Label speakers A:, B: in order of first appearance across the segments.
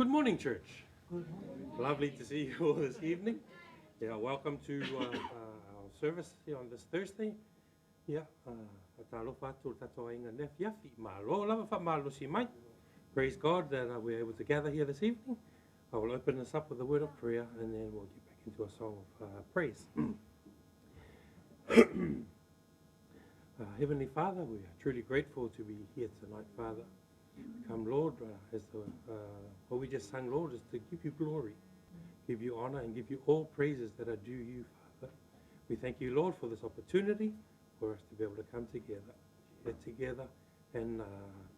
A: Good morning, church. Good morning. Lovely to see you all this evening. Yeah, welcome to our service here on this Thursday. Yeah, praise God that we're able to gather here this evening. I will open this up with a word of prayer and then we'll get back into a song of praise. Heavenly Father, we are truly grateful to be here tonight, Father. Come, Lord, as what we just sang, Lord, is to give you glory, give you honor, and give you all praises that are due you, Father. We thank you, Lord, for this opportunity for us to be able to come together, get together, and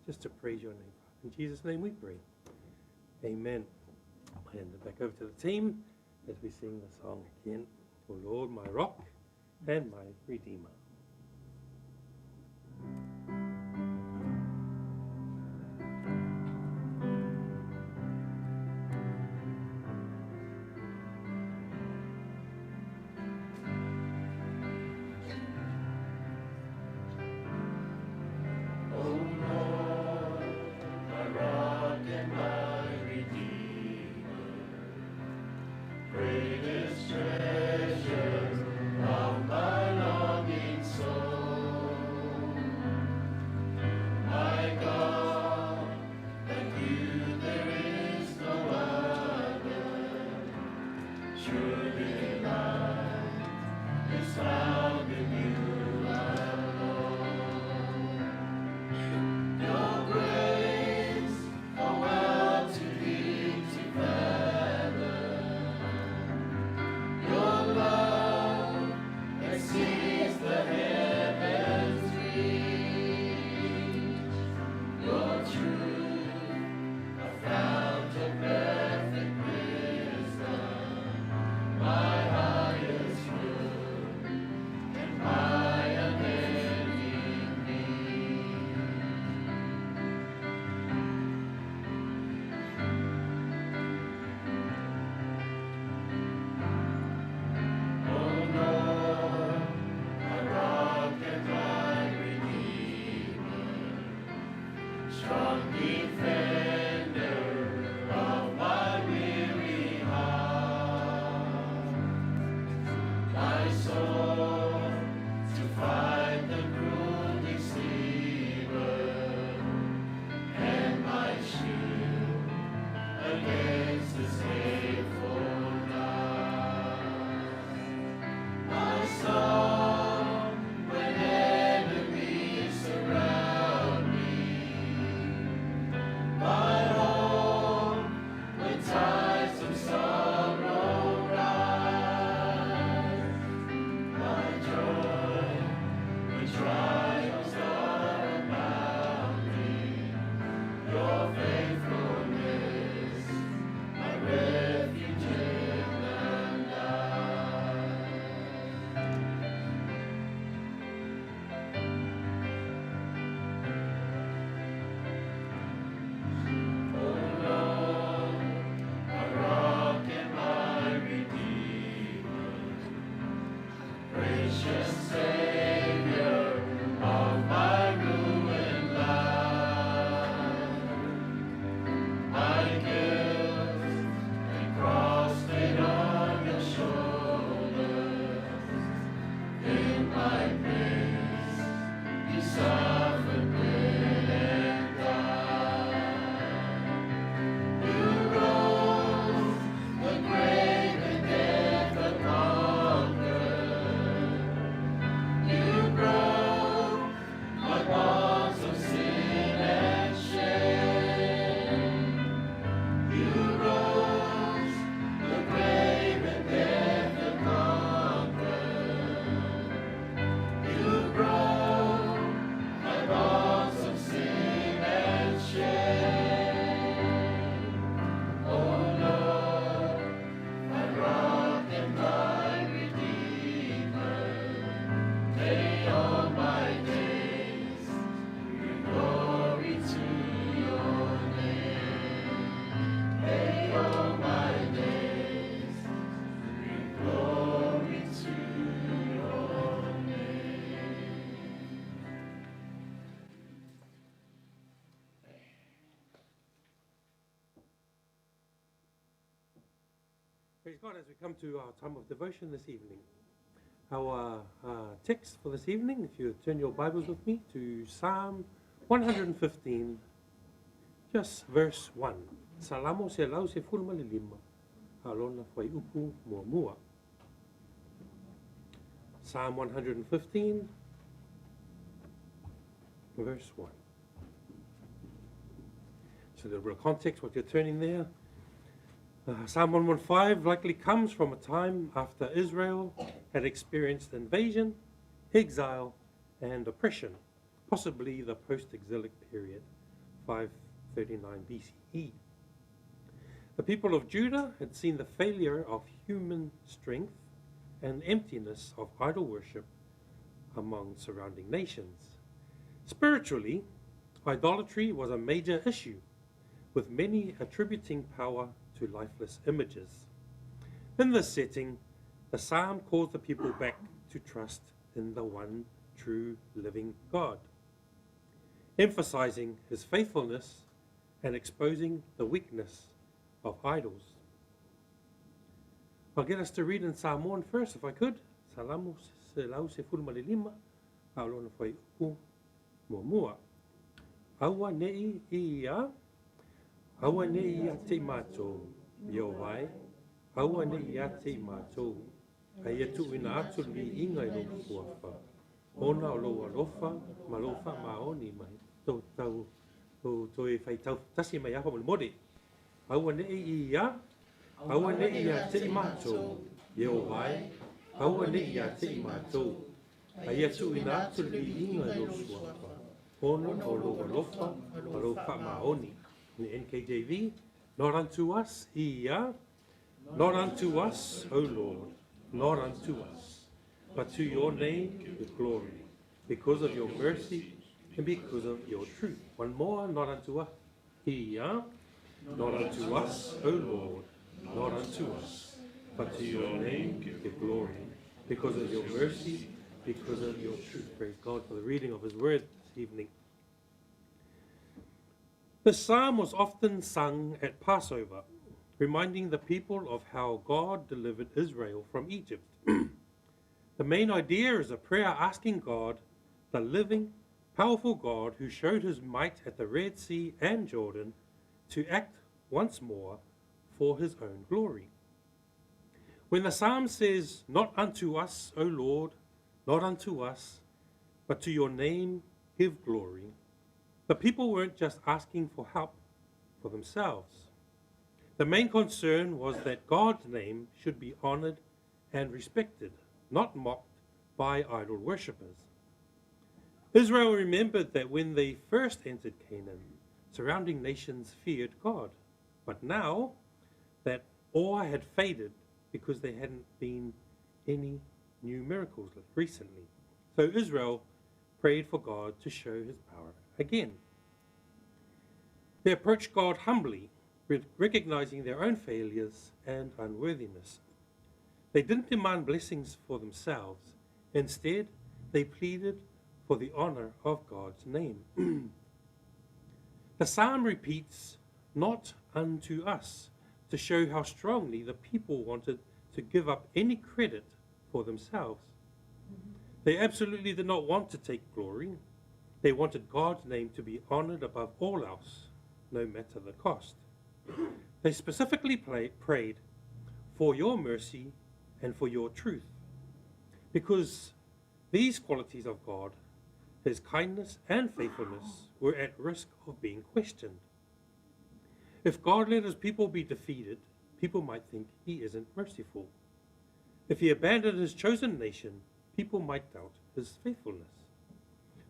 A: just to praise your name, Father. In Jesus' name we pray. Amen. I'll hand it back over to the team as we sing the song again. O Lord, my rock and my redeemer. Praise God, as we come to our time of devotion this evening. Our text for this evening, if you turn your Bibles with me to Psalm 115, just verse 1. Salamo se lau se fulmalilima, alona fai upu mua mua. Psalm 115, verse 1. So the real context, what you're turning there. Psalm 115 likely comes from a time after Israel had experienced invasion, exile, and oppression, possibly the post-exilic period, 539 BCE. The people of Judah had seen the failure of human strength and emptiness of idol worship among surrounding nations. Spiritually, idolatry was a major issue, with many attributing power to lifeless images. In this setting, the psalm calls the people back to trust in the one true living God, emphasizing his faithfulness and exposing the weakness of idols. I'll get us to read in Psalm 1 first, if I could. Salamo se lau se fulmalilima, aulona fai upu mua mua. Aua nei ia, aua nei ia te mātou, yo vai. Aua nei ia te mātou, ai atu ina atu li inga i lo kuafa. Ona o lo alofa, ma lo wha maoni mai. Tau e whai tau tasi mai apa mori. Aua nei ia, aua nei ia te mātou, yo vai. Aua nei ia te mātou, ai atu ina atu li inga i lo kuafa. Ona o lo alofa, ma lo wha maoni. In the NKJV, not unto us, not unto us, O Lord, not unto us, but to your name the glory, because of your mercy and because of your truth. One more, not unto us, not unto us, O Lord, not unto us, but to your name the glory, because of your mercy, because of your truth. Praise God for the reading of his word this evening. This psalm was often sung at Passover, reminding the people of how God delivered Israel from Egypt. The main idea is a prayer asking God, the living, powerful God who showed his might at the Red Sea and Jordan, to act once more for his own glory. When the psalm says, not unto us, O Lord, not unto us, but to your name give glory, the people weren't just asking for help for themselves. The main concern was that God's name should be honored and respected, not mocked by idol worshippers. Israel remembered that when they first entered Canaan, surrounding nations feared God. But now that awe had faded because there hadn't been any new miracles recently. So Israel prayed for God to show his power again. They approached God humbly, recognizing their own failures and unworthiness. They didn't demand blessings for themselves. Instead, they pleaded for the honor of God's name. The psalm repeats, not unto us, to show how strongly the people wanted to give up any credit for themselves. They absolutely did not want to take glory. They wanted God's name to be honored above all else, no matter the cost. They specifically prayed for your mercy and for your truth, because these qualities of God, his kindness and faithfulness, were at risk of being questioned. If God let his people be defeated, people might think he isn't merciful. If he abandoned his chosen nation, people might doubt his faithfulness.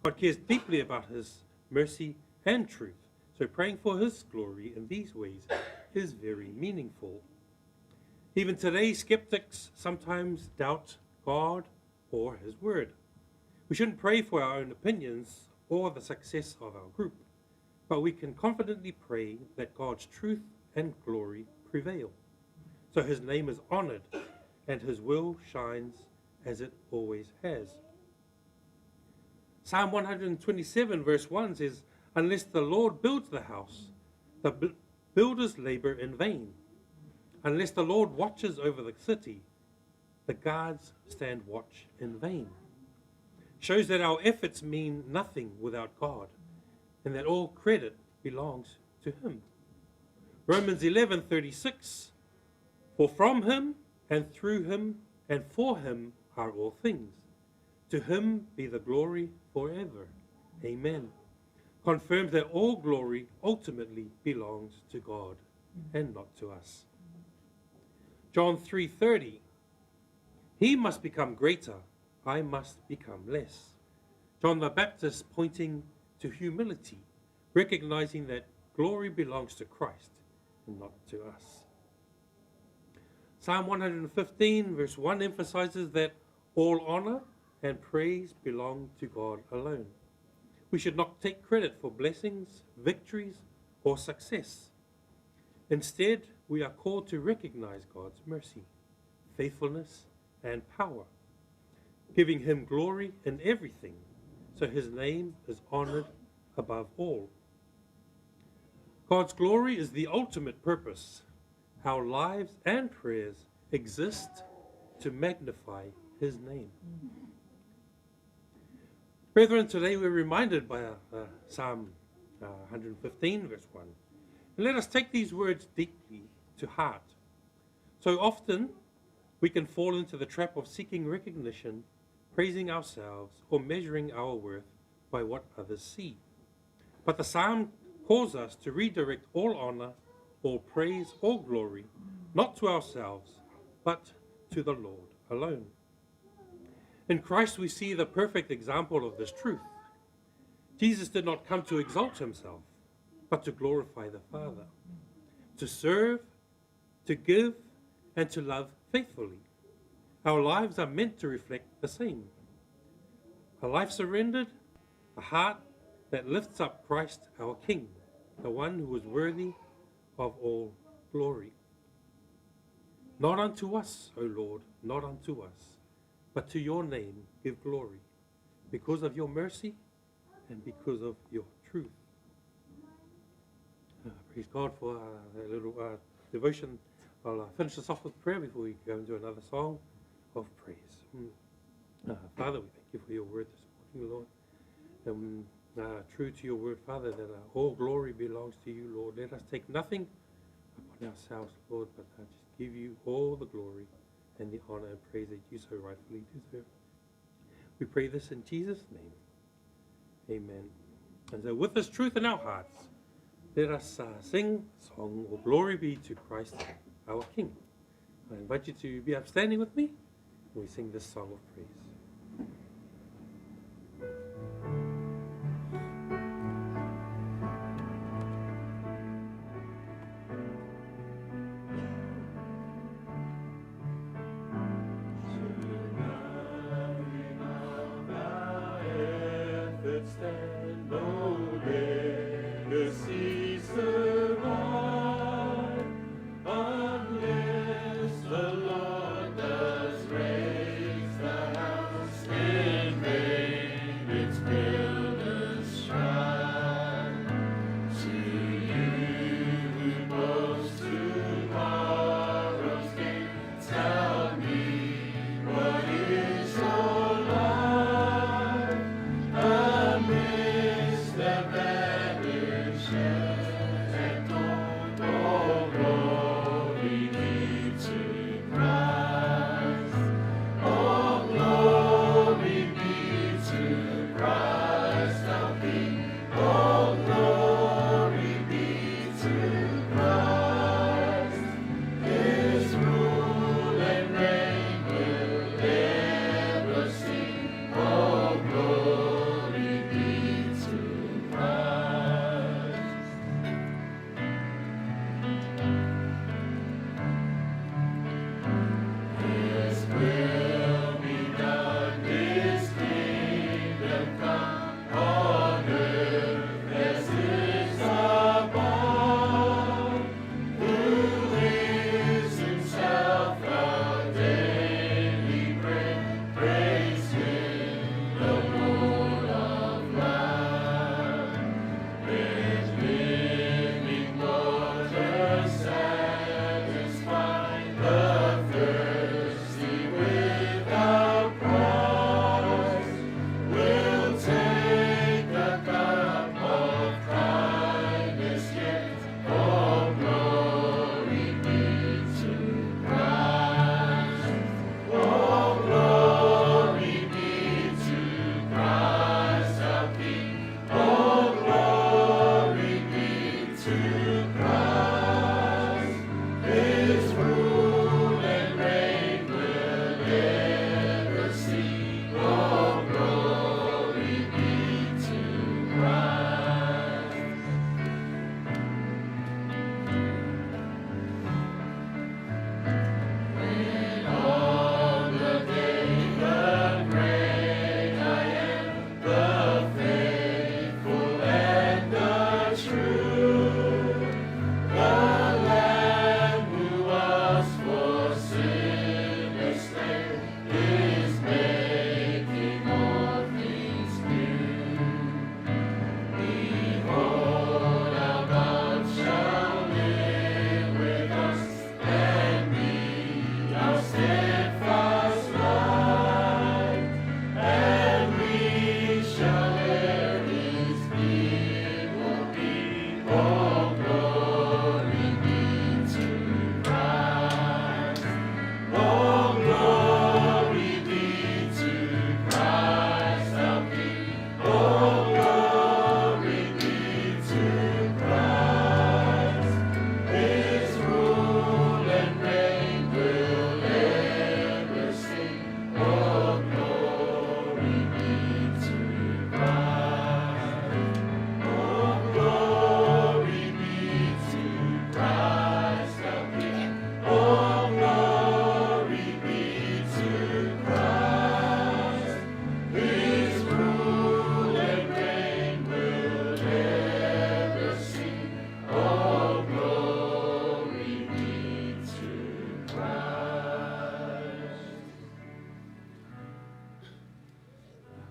A: God cares deeply about his mercy and truth, so praying for his glory in these ways is very meaningful. Even today, skeptics sometimes doubt God or his word. We shouldn't pray for our own opinions or the success of our group, but we can confidently pray that God's truth and glory prevail, so his name is honored and his will shines as it always has. Psalm 127 verse 1 says, unless the Lord builds the house, the builders labor in vain. Unless the Lord watches over the city, the guards stand watch in vain. Shows that our efforts mean nothing without God, and that all credit belongs to Him. Romans 11:36, for from Him and through Him and for Him are all things. To Him be the glory forever. Amen. Confirms that all glory ultimately belongs to God and not to us. John 3:30, He must become greater, I must become less. John the Baptist pointing to humility, recognizing that glory belongs to Christ and not to us. Psalm 115 verse 1 emphasizes that all honor and praise belong to God alone. We should not take credit for blessings, victories, or success. Instead, we are called to recognize God's mercy, faithfulness, and power, giving Him glory in everything, so His name is honored above all. God's glory is the ultimate purpose. Our lives and prayers exist to magnify His name. Brethren, today we're reminded by Psalm 115, verse 1. And let us take these words deeply to heart. So often we can fall into the trap of seeking recognition, praising ourselves, or measuring our worth by what others see. But the psalm calls us to redirect all honor, all praise, all glory, not to ourselves, but to the Lord alone. In Christ we see the perfect example of this truth. Jesus did not come to exalt Himself, but to glorify the Father, to serve, to give, and to love faithfully. Our lives are meant to reflect the same. A life surrendered, a heart that lifts up Christ our King, the one who is worthy of all glory. Not unto us, O Lord, not unto us, but to your name give glory, because of your mercy and because of your truth. Praise God for that little devotion. I'll finish this off with prayer before we go into another song of praise. Father, we thank you for your word this morning, Lord. True to your word, Father, that all glory belongs to you, Lord. Let us take nothing upon ourselves, Lord, but just give you all the glory and the honor and praise that you so rightfully deserve. We pray this in Jesus' name. Amen. And so with this truth in our hearts, let us sing a song, All Glory Be to Christ our King. I invite you to be upstanding with me when we sing this song of praise.
B: Stand no legacy survive unless the Lord does raise the house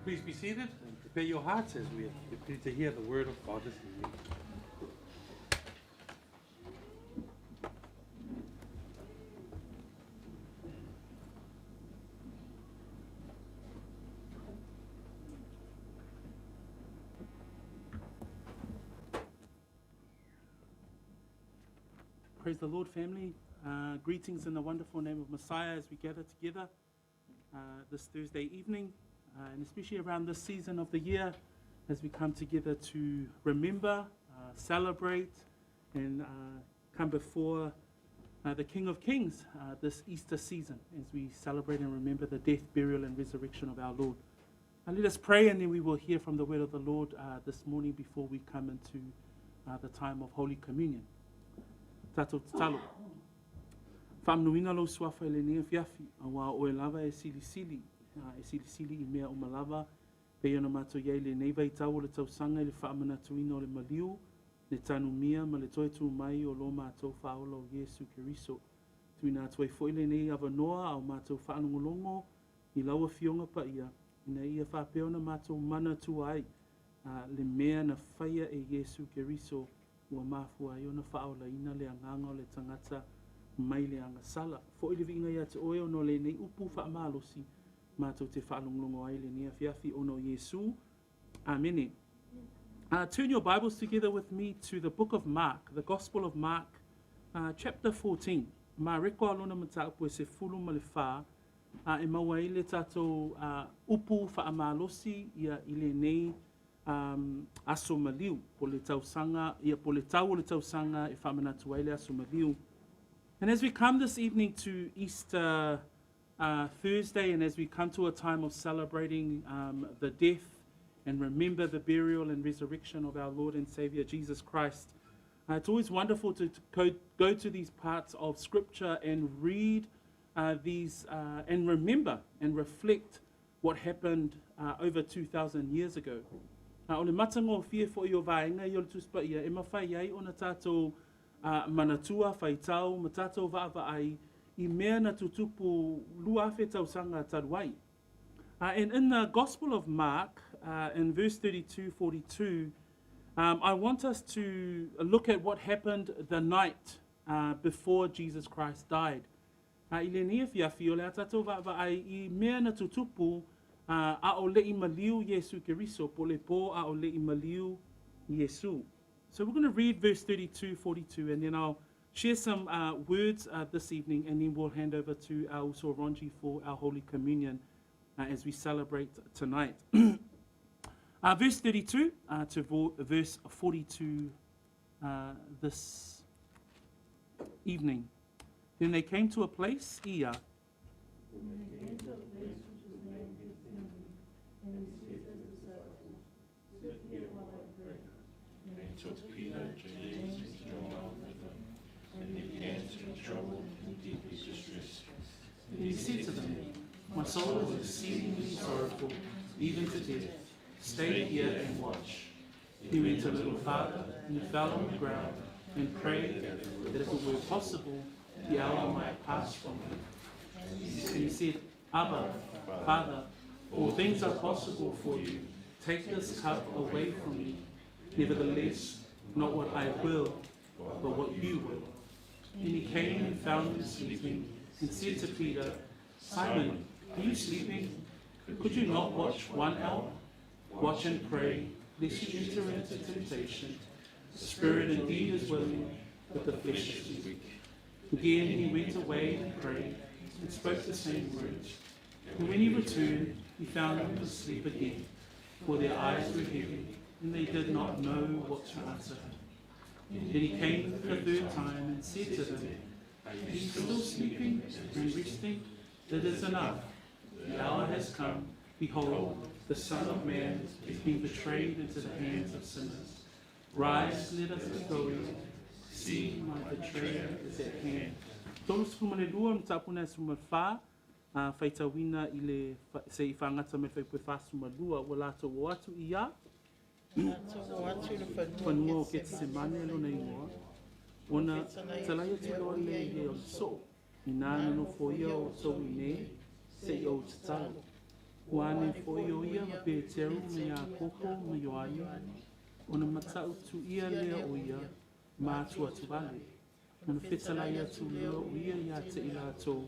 A: Please be seated and prepare your hearts as we prepare to hear the word of God this evening.
C: Praise the Lord, family. Greetings in the wonderful name of Messiah as we gather together this Thursday evening, and especially around this season of the year as we come together to remember, celebrate, and come before the King of Kings this Easter season as we celebrate and remember the death, burial, and resurrection of our Lord. Let us pray, and then we will hear from the word of the Lord this morning before we come into the time of Holy Communion. Tato talo. Whamnuina lo swafa ele nea fiafi, a wā oe lava e sili I mea o malava, pei ana mato iei le neiva I tau o le tausanga I le whaamana tuina o le maliu, le tanu mia ma le toe tu mai o lo mātou whaola o Yesu Keriso. Tuina atuai fo ile nei awanoa au mātou whaanongolongo, I laua fionga pa ia, ina ia whapeona mātou mana tu ai, le mea na whaia e Yesu Keriso, ua mafua I ona whaola ina le anganga o le tangata mai le anga sala. Fo ili vinga ia te oe ono le nei upu whaamalosi mātou te whaalonglongo ai le nea fiafi ono Yesu. Amen. Turn your Bibles together with me to the book of Mark, the Gospel of Mark, chapter 14. Ma reko alona mataupu e se fulu ma le wha, e maua I le tatou upu whaamalosi ia I le nei aso maliu po le tausanga ia po le tau o le tausanga e whamanatu ai le aso maliu. And as we come this evening to Easter Thursday, and as we come to a time of celebrating the death and remember the burial and resurrection of our Lord and Savior Jesus Christ, it's always wonderful to go to these parts of Scripture and read these and remember and reflect what happened over 2,000 years ago. O le matango fie fo I o vaenga I o le tuspa ia, e mawhai ai o na tātou manatua, whaitau, ma tātou vaava ai, I mea na tutupu luafe tausanga taruai. And in the Gospel of Mark, in verse 32-42, I want us to look at what happened the night before Jesus Christ died. I le nia fiafi o le tātou vaava ai, I mea na tutupu a o le I maliu Yesu Keriso, po le po a o le I maliu Yesu. So we're going to read verse 32-42, and then I'll share some words this evening, and then we'll hand over to our also Ronji for our Holy Communion as we celebrate tonight. Verse 32 to verse 42 this evening. Then they came to a place, ia,
B: And took Peter, James, and John with him, and they began to be troubled and deeply distressed.
C: and he said to them, my soul is exceedingly sorrowful, even to death. Stay here and watch. He went a little farther and fell on the ground and prayed that if it were possible, the hour might pass from him. And he said, Abba, Father, all things are possible for you. Take this cup away from me. Nevertheless, not what I will, but what you will. And he came and found him sleeping, and said to Peter, Simon, are you sleeping? Could you not watch 1 hour? Watch and pray, lest you enter into temptation. The spirit indeed is willing, but the flesh is weak. Again he went away and prayed, and spoke the same words. And when he returned, he found them asleep again, for their eyes were heavy, and they did not know what to answer him. Then he came the third time and said to them, are you still sleeping and resting? It is enough. The hour has come. Behold, the Son of Man is being betrayed into the hands of sinners. Rise, let us be going. See, my betrayer is at hand. Tolu sumane lua mtapuna suma fa faitawina ile se ifangata me fai fa suma lua wala to watu ia. Fanua o Gethsemane lo nei moa. Ona talaya tuloa le ye o so. Ina no foia o so ine se o tsalo. Wane foia o ia pe teru me a koko me yoani. Ona matau tu ia le o ia ma tua Tivoli. Ona fetalaya tu leo o ia ia te ila to.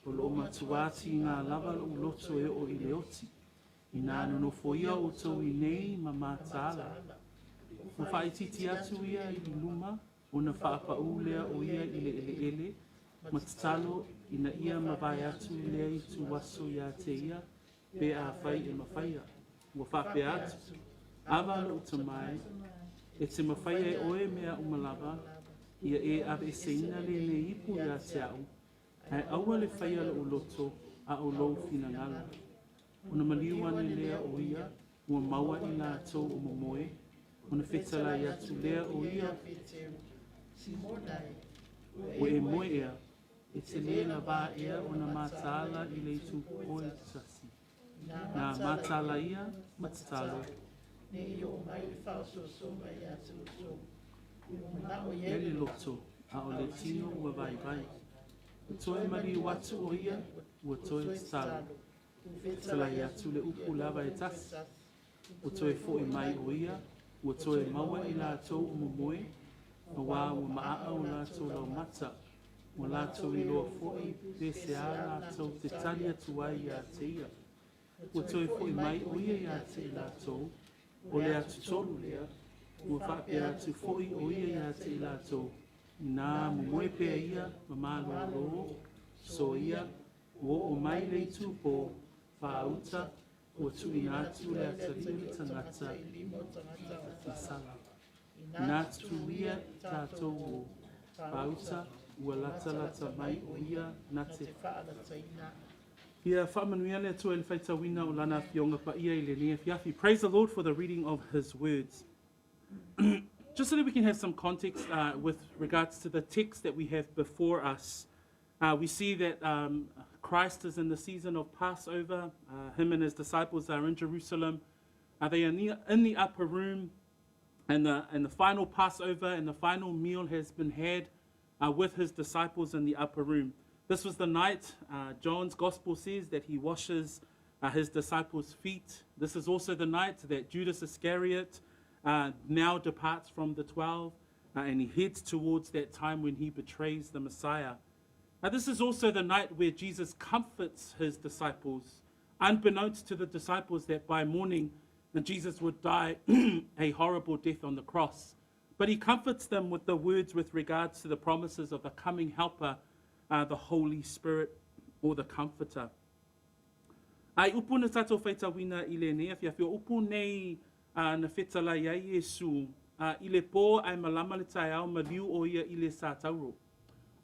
C: O lo matuati ngā lava o loto e o ileoti. Ina no foia o to ine ma matala. O whaititi atu ia I luma, o na whaapaulea o ia ele, matatalo ina ia mawai atu lea I tu waso ia te ia, pe a whai e mawhaia. Ua whape atu, awa lo utamai, e te mawhaia e oe mea umalava, ia e ave e se ina le ipu ia te au, ai aua le whaia lo loto a o lo fina ngala. Ona maliuane lea o ia, ua maua I la tau o momoe, ona whetala ia tu lea o ia, o e moe ea, e te lea la wā ea ona mātala I le tu oe tasi. Nā mātala ia, matatalo. Ele loto, a o le tino ua vai vai. O toe mari watu o ia, ua toe tatalo. Tala ia tu le upu lava e tasi. O toe fo'i mai o ia, ua toe maua I la tau o momoe, a wā ua maa o la tau lau mata, o la tau I loa fo'i, pe se a la tau te tali atu ai ia te ia. Ua toe fo'i mai o ia ia te I la tau, o le atu tolu lea, ua whape atu fo'i o ia ia te I la tau. Nā momoe pea ia, mamalo lo, so ia, o mai le tupo, whaauta, ua tui nātu le atariu tangata I sala. Nātu ia tātou o whaauta, ua lata mai o ia nate. Ia whaamanuia le atua le whaitawina o lana fionga pa ia I le nea fiafi. Praise the Lord for the reading of His words. Just so that we can have some context with regards to the text that we have before us. We see that Christ is in the season of Passover. Him and his disciples are in Jerusalem. They are in the upper room, and the final Passover and the final meal has been had with his disciples in the upper room. This was the night, John's Gospel says, that he washes his disciples' feet. This is also the night that Judas Iscariot now departs from the 12, and he heads towards that time when he betrays the Messiah. This is also the night where Jesus comforts his disciples, unbeknownst to the disciples that by morning Jesus would die a horrible death on the cross. But he comforts them with the words with regards to the promises of the coming helper, the Holy Spirit, or the Comforter. Ai upu na tatou whaitawina I le nea, whiawhia upu nei na whetala iai Iesu, I le pō ai malama le tai au ma liu o ia I le sātauro.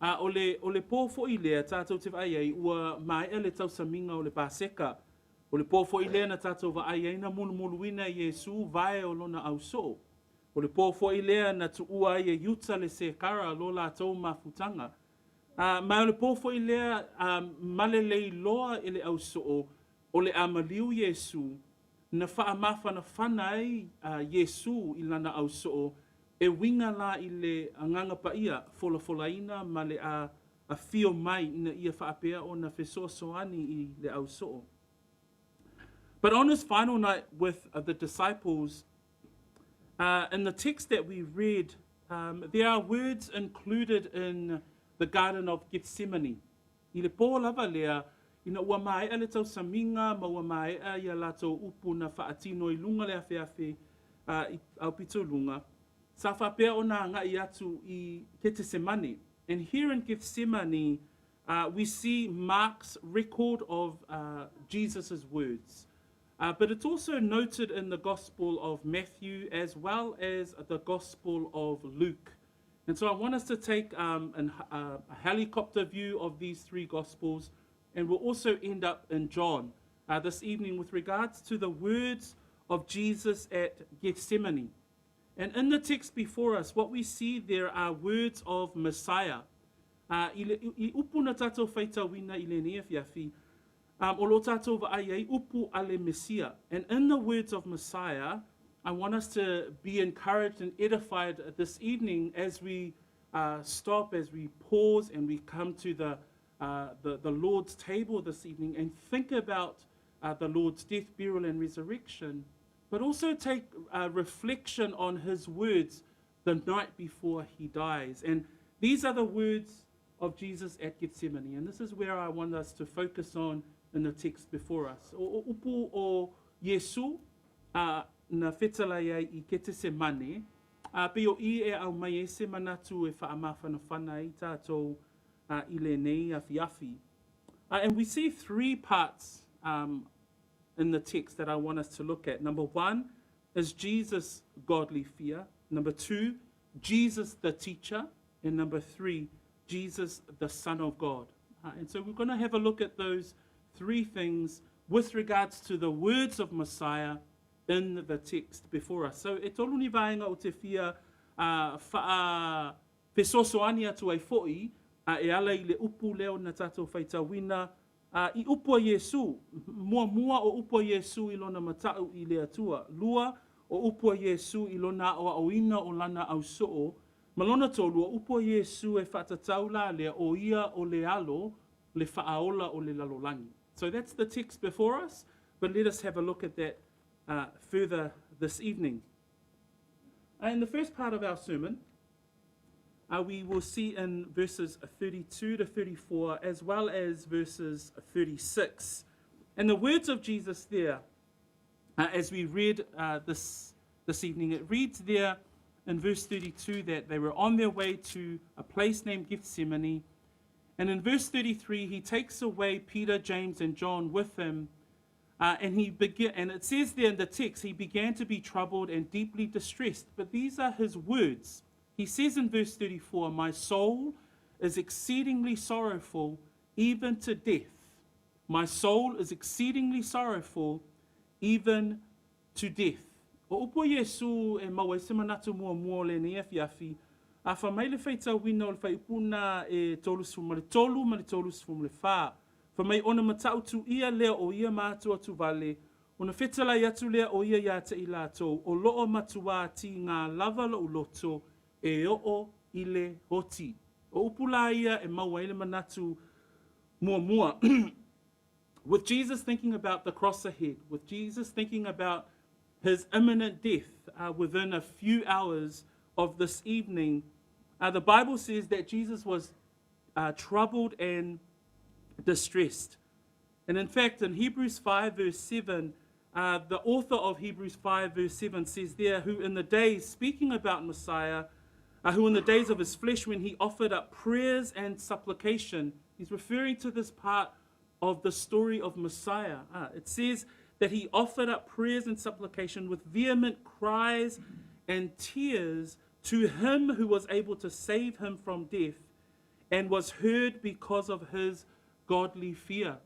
C: O le pō fo'i lea tātou te vai ai ua mai le tau saminga o le Paseka. O le pō fo'i lea na tātou va ai ai na mulu Iesu vai o lona au so. O le pō fo'i lea na tu ua ai e yuta le se kara lo lātou mafutanga. Mai o le pō fo'i lea malelei loa i le au so o le amaliu Iesu na wha mawhana whana ai Iesu i lana au so e winga la i le nganga paia fola ma le a fio mai ina ia whaapea o na fesoasoani i le au so. But on his final night with the disciples, in the text that we read, there are words included in the Garden of Gethsemane. I le pō lava lea, ina ua mai le tau saminga, ma ua mai ia latou upu na whaatino i lunga le awhiawhi au pito lunga. Sa whapea o nā ngai atu i Gethsemane. And here in Gethsemane, we see Mark's record of Jesus' words. But it's also noted in the Gospel of Matthew as well as the Gospel of Luke. And so I want us to take a helicopter view of these three Gospels, and we'll also end up in John this evening with regards to the words of Jesus at Gethsemane. And in the text before us, what we see there are words of Messiah. I upu na tātou whaitawina i le nea whiawhi, o lo tātou wa ai upu ale Messiah. And in the words of Messiah, I want us to be encouraged and edified this evening as we stop, as we pause, and we come to the Lord's table this evening and think about the Lord's death, burial, and resurrection, but also take a reflection on his words the night before he dies. And these are the words of Jesus at Gethsemane. And this is where I want us to focus on in the text before us. O upu o Iesu na whetalai ai I Gethsemane, pe o I e au mai e se manatu e whaamawhana whana I tātou I le nei a whiawhi. And we see three parts in the text that I want us to look at. Number one is Jesus' godly fear. Number two, Jesus the teacher. And number three, Jesus the Son of God. And so we're going to have a look at those three things with regards to the words of Messiah in the text before us. So e tolu ni vaenga o te fia wha pesosoani atu ai fo'i e ala I le upu leo na tātou whaitawina I upu a Iesu, mua o upu a Iesu I lona matau I le atua. Lua o upu a Iesu I lona o auina o lana au soo. Malona tolu o upu a Iesu e whatatau la lea o ia o le alo, le whaaola o le lalolangi. So that's the text before us, but let us have a look at that further this evening. In the first part of our sermon, we will see in verses 32 to 34 as well as verses 36. And the words of Jesus there, as we read this evening, it reads there in verse 32 that they were on their way to a place named Gethsemane. And in verse 33, he takes away Peter, James, and John with him. And it says there in the text, he began to be troubled and deeply distressed. But these are his words. He says in verse 34, my soul is exceedingly sorrowful, even to death. My soul is exceedingly sorrowful, even to death. O upo Iesu e maua se manatu mua le nea whiawhi, a wha mai le whaitau wina o le whaipuna e tolu ma le tolu le wha. Wha mai ona matau tu ia lea o ia mātua tu vale, ona whetalai atu lea o ia ia te I lātou, o loo matua ti ngā lava lo uloto, e o ile hoti. O upula ia e maua ile manatu mua. With Jesus thinking about the cross ahead, with Jesus thinking about his imminent death within a few hours of this evening, the Bible says that Jesus was troubled and distressed. And in fact, in Hebrews 5 verse 7, the author of Hebrews 5 verse 7 says there, who in the days, speaking about Messiah, who in the days of his flesh, when he offered up prayers and supplication, he's referring to this part of the story of Messiah. It says that he offered up prayers and supplication with vehement cries and tears to him who was able to save him from death, and was heard because of his godly fear.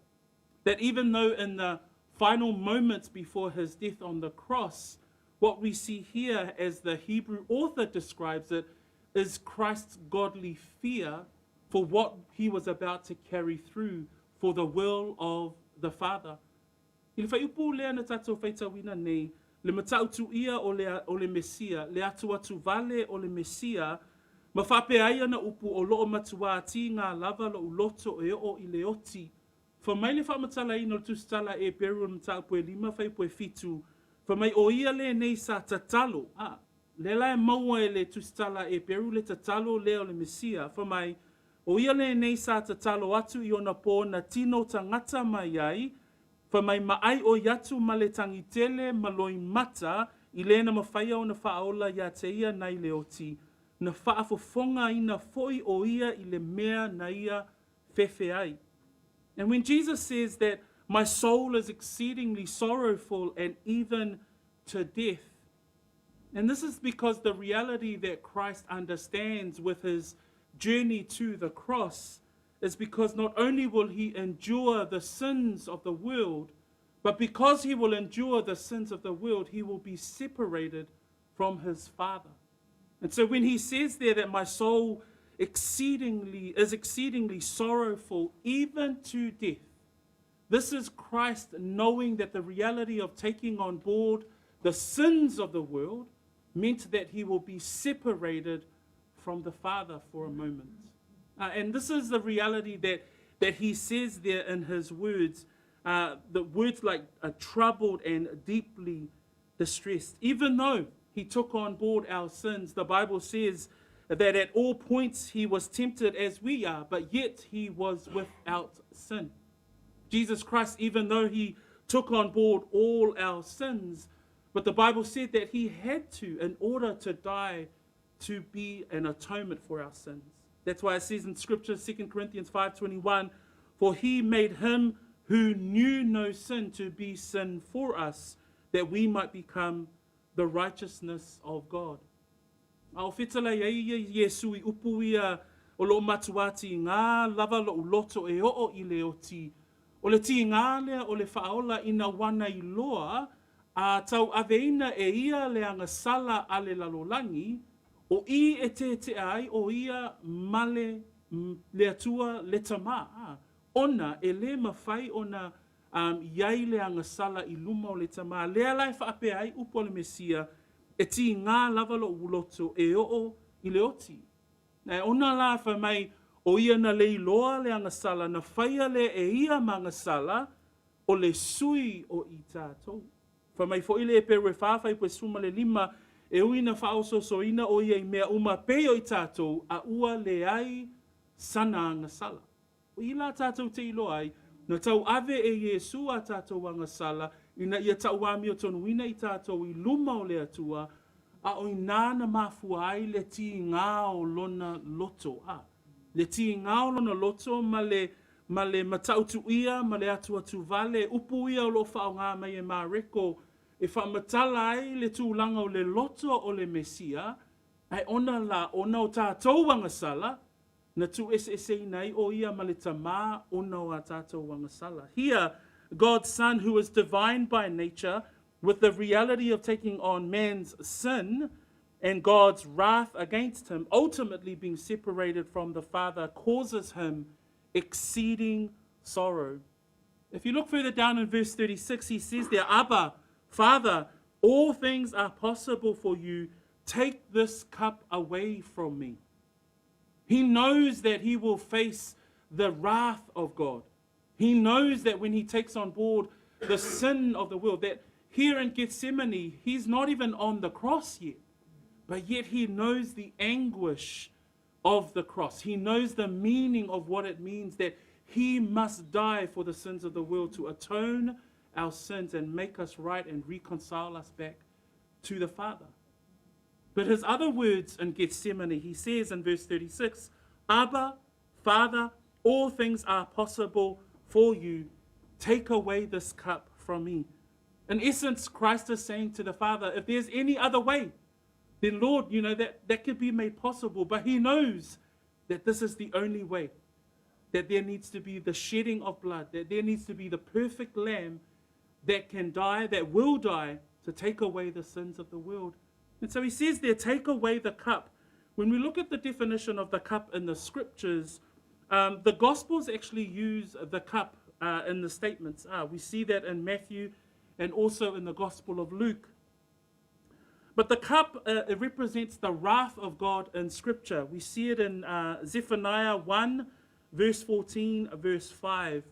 C: That even though in the final moments before his death on the cross, what we see here, as the Hebrew author describes it, is Christ's godly fear for what he was about to carry through for the will of the Father. I le whaiupu lea na tātou whaitawina nei, le matautu ia o le Mesia, le atu vale o le Mesia, ma whapeaia na upu o loo matua ati ngā lava lo uloto e o I le oti. Fa mai le whamatala ino tustala e peru na mataupu e 5 whaipu e 7, fa mai o ia le nei sa tatalo, le lai maua e le tustala e peru le tatalo le o le Mesia, fa mai o ia le nei sa tatalo atu I ona po na tino tangata mai ai, fa mai maai o yatu ma le tangitele maloi mata I le na mawhaia o na whaola ia te ia nai le oti, na whaafofonga ina foi o ia I le mea na ia fefe ai. And when Jesus says that my soul is exceedingly sorrowful and even to death, and this is because the reality that Christ understands with his journey to the cross is because not only will he endure the sins of the world, but because he will endure the sins of the world, he will be separated from his Father. And so when he says there that my soul is exceedingly sorrowful, even to death, this is Christ knowing that the reality of taking on board the sins of the world meant that he will be separated from the Father for a moment. And this is the reality that he says there in his words, the words like troubled and deeply distressed. Even though he took on board our sins, the Bible says that at all points he was tempted as we are, but yet he was without sin. Jesus Christ, even though he took on board all our sins, but the Bible said that he had to, in order to die, to be an atonement for our sins. That's why it says in Scripture, 2 Corinthians 5:21, for he made him who knew no sin to be sin for us, that we might become the righteousness of God. Au whetala ia Yesu I upu ia o lo matuati ngā lava lo uloto e o I le oti. O le ti ngā lea o le whaola ina wana I loa, a tau aveina e ia le angasala a le lalolangi, o I e te ai o ia male le atua le tama. Ona e le mawhai ona iai le angasala I luma o le tama. Lea lai whaape ai upo le Mesia, e ti ngā lava lo uloto e o I le oti. Ona la wha mai o ia na le iloa le angasala, na whaia le e ia mangasala o le sui o I tātou. Wha mai fo ile e peru e whawhai pue suma le 5, e uina whaoso so ina o ia I mea uma peo I tātou, a ua le ai sana angasala. O ila tātou te ilo ai, na tau ave e Yesu a tātou angasala, ina ia tau wami o tonu ina I tātou I luma o le atua, a o nāna mafua ai le ti ngā o lona loto. Le ti ngā o lona loto ma le matautu ia, ma le atua tu vale, upu ia o lo whao ngā mai e māreko, e whamatala ai le tūlanga o le loto o le Mesia, ai ona o tātou wangasala, na tu ese nei o ia ma le tamā ona o a tātou wangasala. Here, God's Son, who is divine by nature, with the reality of taking on man's sin and God's wrath against him, ultimately being separated from the Father, causes him exceeding sorrow. If you look further down in verse 36, he says there, Abba, Father, all things are possible for you. Take this cup away from me. He knows that he will face the wrath of God. He knows that when he takes on board the sin of the world, that here in Gethsemane, he's not even on the cross yet, but yet he knows the anguish of the cross. He knows the meaning of what it means that he must die for the sins of the world to atone our sins and make us right and reconcile us back to the Father. But his other words in Gethsemane, he says in verse 36, Abba, Father, all things are possible for you. Take away this cup from me. In essence, Christ is saying to the Father, if there's any other way, then Lord, that could be made possible. But he knows that this is the only way, that there needs to be the shedding of blood, that there needs to be the perfect lamb that can die, that will die, to take away the sins of the world. And so he says there, take away the cup. When we look at the definition of the cup in the scriptures, the Gospels actually use the cup in the statements. We see that in Matthew and also in the Gospel of Luke. But the cup, it represents the wrath of God in Scripture. We see it in Zephaniah 1, verse 14, verse 5.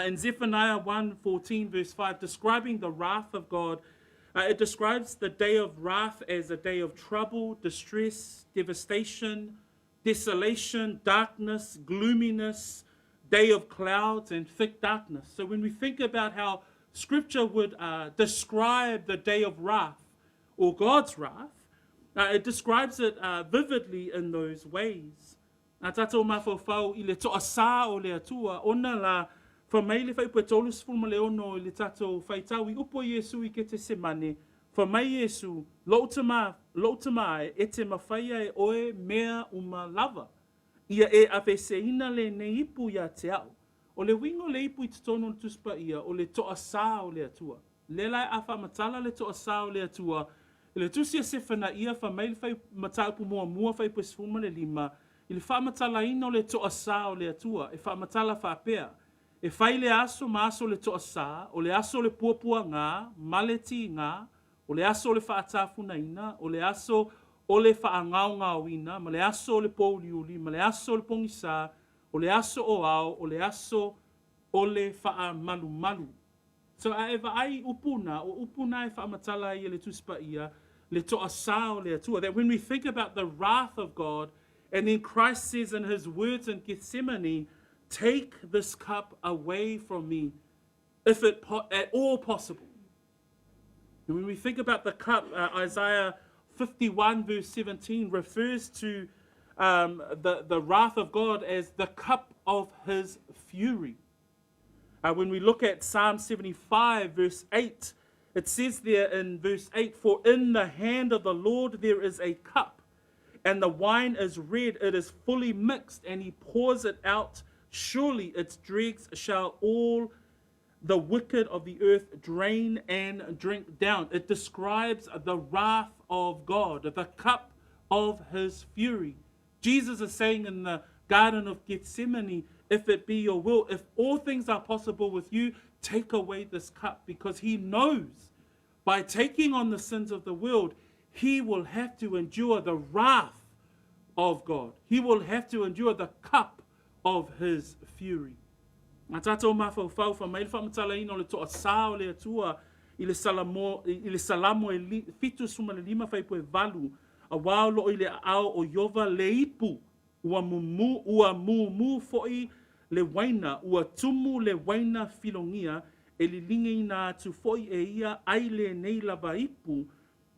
C: In Zephaniah 1:14, verse 5, describing the wrath of God, it describes the day of wrath as a day of trouble, distress, devastation, desolation, darkness, gloominess, day of clouds and thick darkness. So when we think about how Scripture would describe the day of wrath or God's wrath, it describes it vividly in those ways. Tatou mafofau I le to'asa o le atua, ona la whamai le whaipu e tolus fulma le ono I le tatou whaitau I upo Iesu I ke Gethsemane, whamai Iesu, loutama e te mawhaia e oe mea uma lava. Ia e awheseina le ne ipu ia te au. O le wingo le ipu I te tono le tuspa ia, o le to'asa o le atua. Lela e awha matala le to'asa o le atua, I le tusia sefana ia whamai le whai mataupu mua whaipu e sfulma le lima, I le whamatala ino le to'asa o le atua, e whamatala whapea. E whai le aso ma aso le to'asa, o le aso le puapua ngā, maleti ngā, o le aso le whaatafuna ina, o le aso o le whaangau ina, ma le aso le pouliuli, ma le aso le pongisa, o le aso o au, o le aso o le malu. So a ewa ai upuna, o upuna e whaamatala ia le tuspa ia, le to'asa o le atua, that when we think about the wrath of God, and then Christ says in his words in Gethsemane, take this cup away from me, if it at all possible. And when we think about the cup, Isaiah 51 verse 17 refers to the wrath of God as the cup of his fury. When we look at Psalm 75 verse 8, it says there in verse 8, for in the hand of the Lord there is a cup, and the wine is red, it is fully mixed, and he pours it out. Surely its dregs shall all the wicked of the earth drain and drink down. It describes the wrath of God, the cup of his fury. Jesus is saying in the Garden of Gethsemane, if it be your will, if all things are possible with you, take away this cup, because he knows by taking on the sins of the world, he will have to endure the wrath of God. He will have to endure the cup of his fury. A tātou mawhau whamai whamatala ino le toa sāo le atua I le salamo e fitu suma le lima whaipu e valu, a wao lo I le ao o Iova le ipu, ua mumu foi le waina, ua tumu le waina filongia, e li linge ina atu foi e ia ai le nei lava ipu,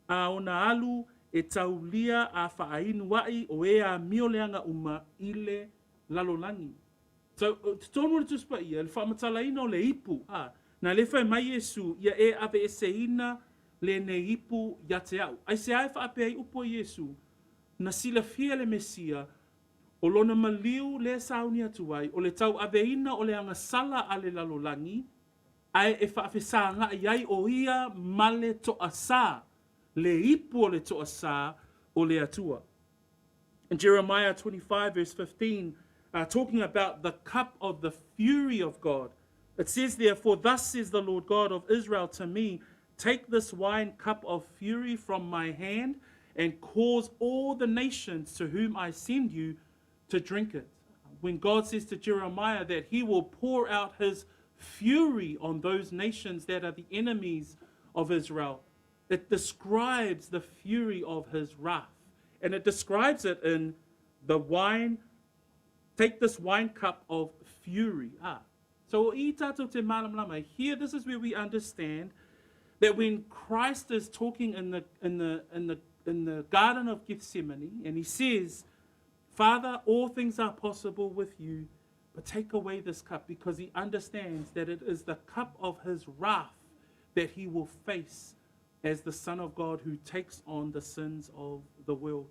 C: a ona alu e taulia a whaainu wai o e a mioleanga uma I le lalolangi. So, tonu le tuspa ia, le whamatala ino le ipu, na le whai mai Iesu, ia e ave e seina le ne ipu ia te au. Ai se ai whaape ai upo Iesu, na sila fia le Mesia, o lona maliu le sauni atu ai, o le tau aveina o le anga sala a le lalolangi, ai e whaafesa nga iai o ia male toa sā, le ipu o le toa sā o le atua. In Jeremiah 25 verse 15, talking about the cup of the fury of God, it says therefore, thus says the Lord God of Israel to me, take this wine cup of fury from my hand and cause all the nations to whom I send you to drink it. When God says to Jeremiah that he will pour out his fury on those nations that are the enemies of Israel, it describes the fury of his wrath. And it describes it in the wine, take this wine cup of fury. So here, this is where we understand that when Christ is talking in the Garden of Gethsemane, and he says, Father, all things are possible with you, but take away this cup, because he understands that it is the cup of his wrath that he will face as the Son of God who takes on the sins of the world.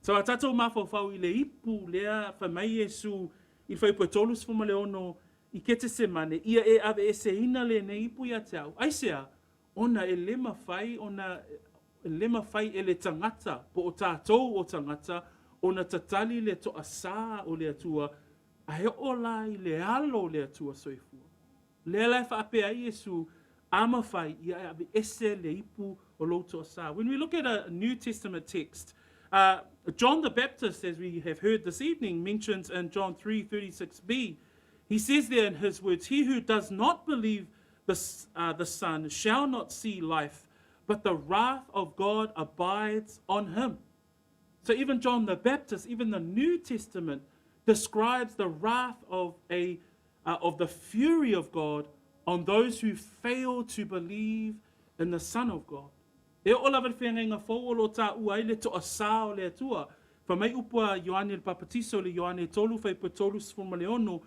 C: So a tatou mawhawhau I le ipu lea whamai Iesu I whai patolus fuma le ono I Gethsemane ia e ave e se ina le ne ipu ia te au. Aisea, ona e lema whai, e le tangata, po o tātou o tangata, ona tatali le to asa o le atua, a he o lai le alo le atua soifua. Le lai whaape ai Iesu, ama whai, ia e ave ese le ipu o lo to asa. When we look at a New Testament text, John the Baptist, as we have heard this evening, mentions in John 3:36b, he says there in his words, he who does not believe the Son shall not see life, but the wrath of God abides on him. So even John the Baptist, even the New Testament, describes the wrath of the fury of God on those who fail to believe in the Son of God. E o lawa whenga ngā whauolo tā ua ele to asa o le atua. Whamai upua Ioane le Papatiso le Ioane tolu whai patolu sfuma le ono,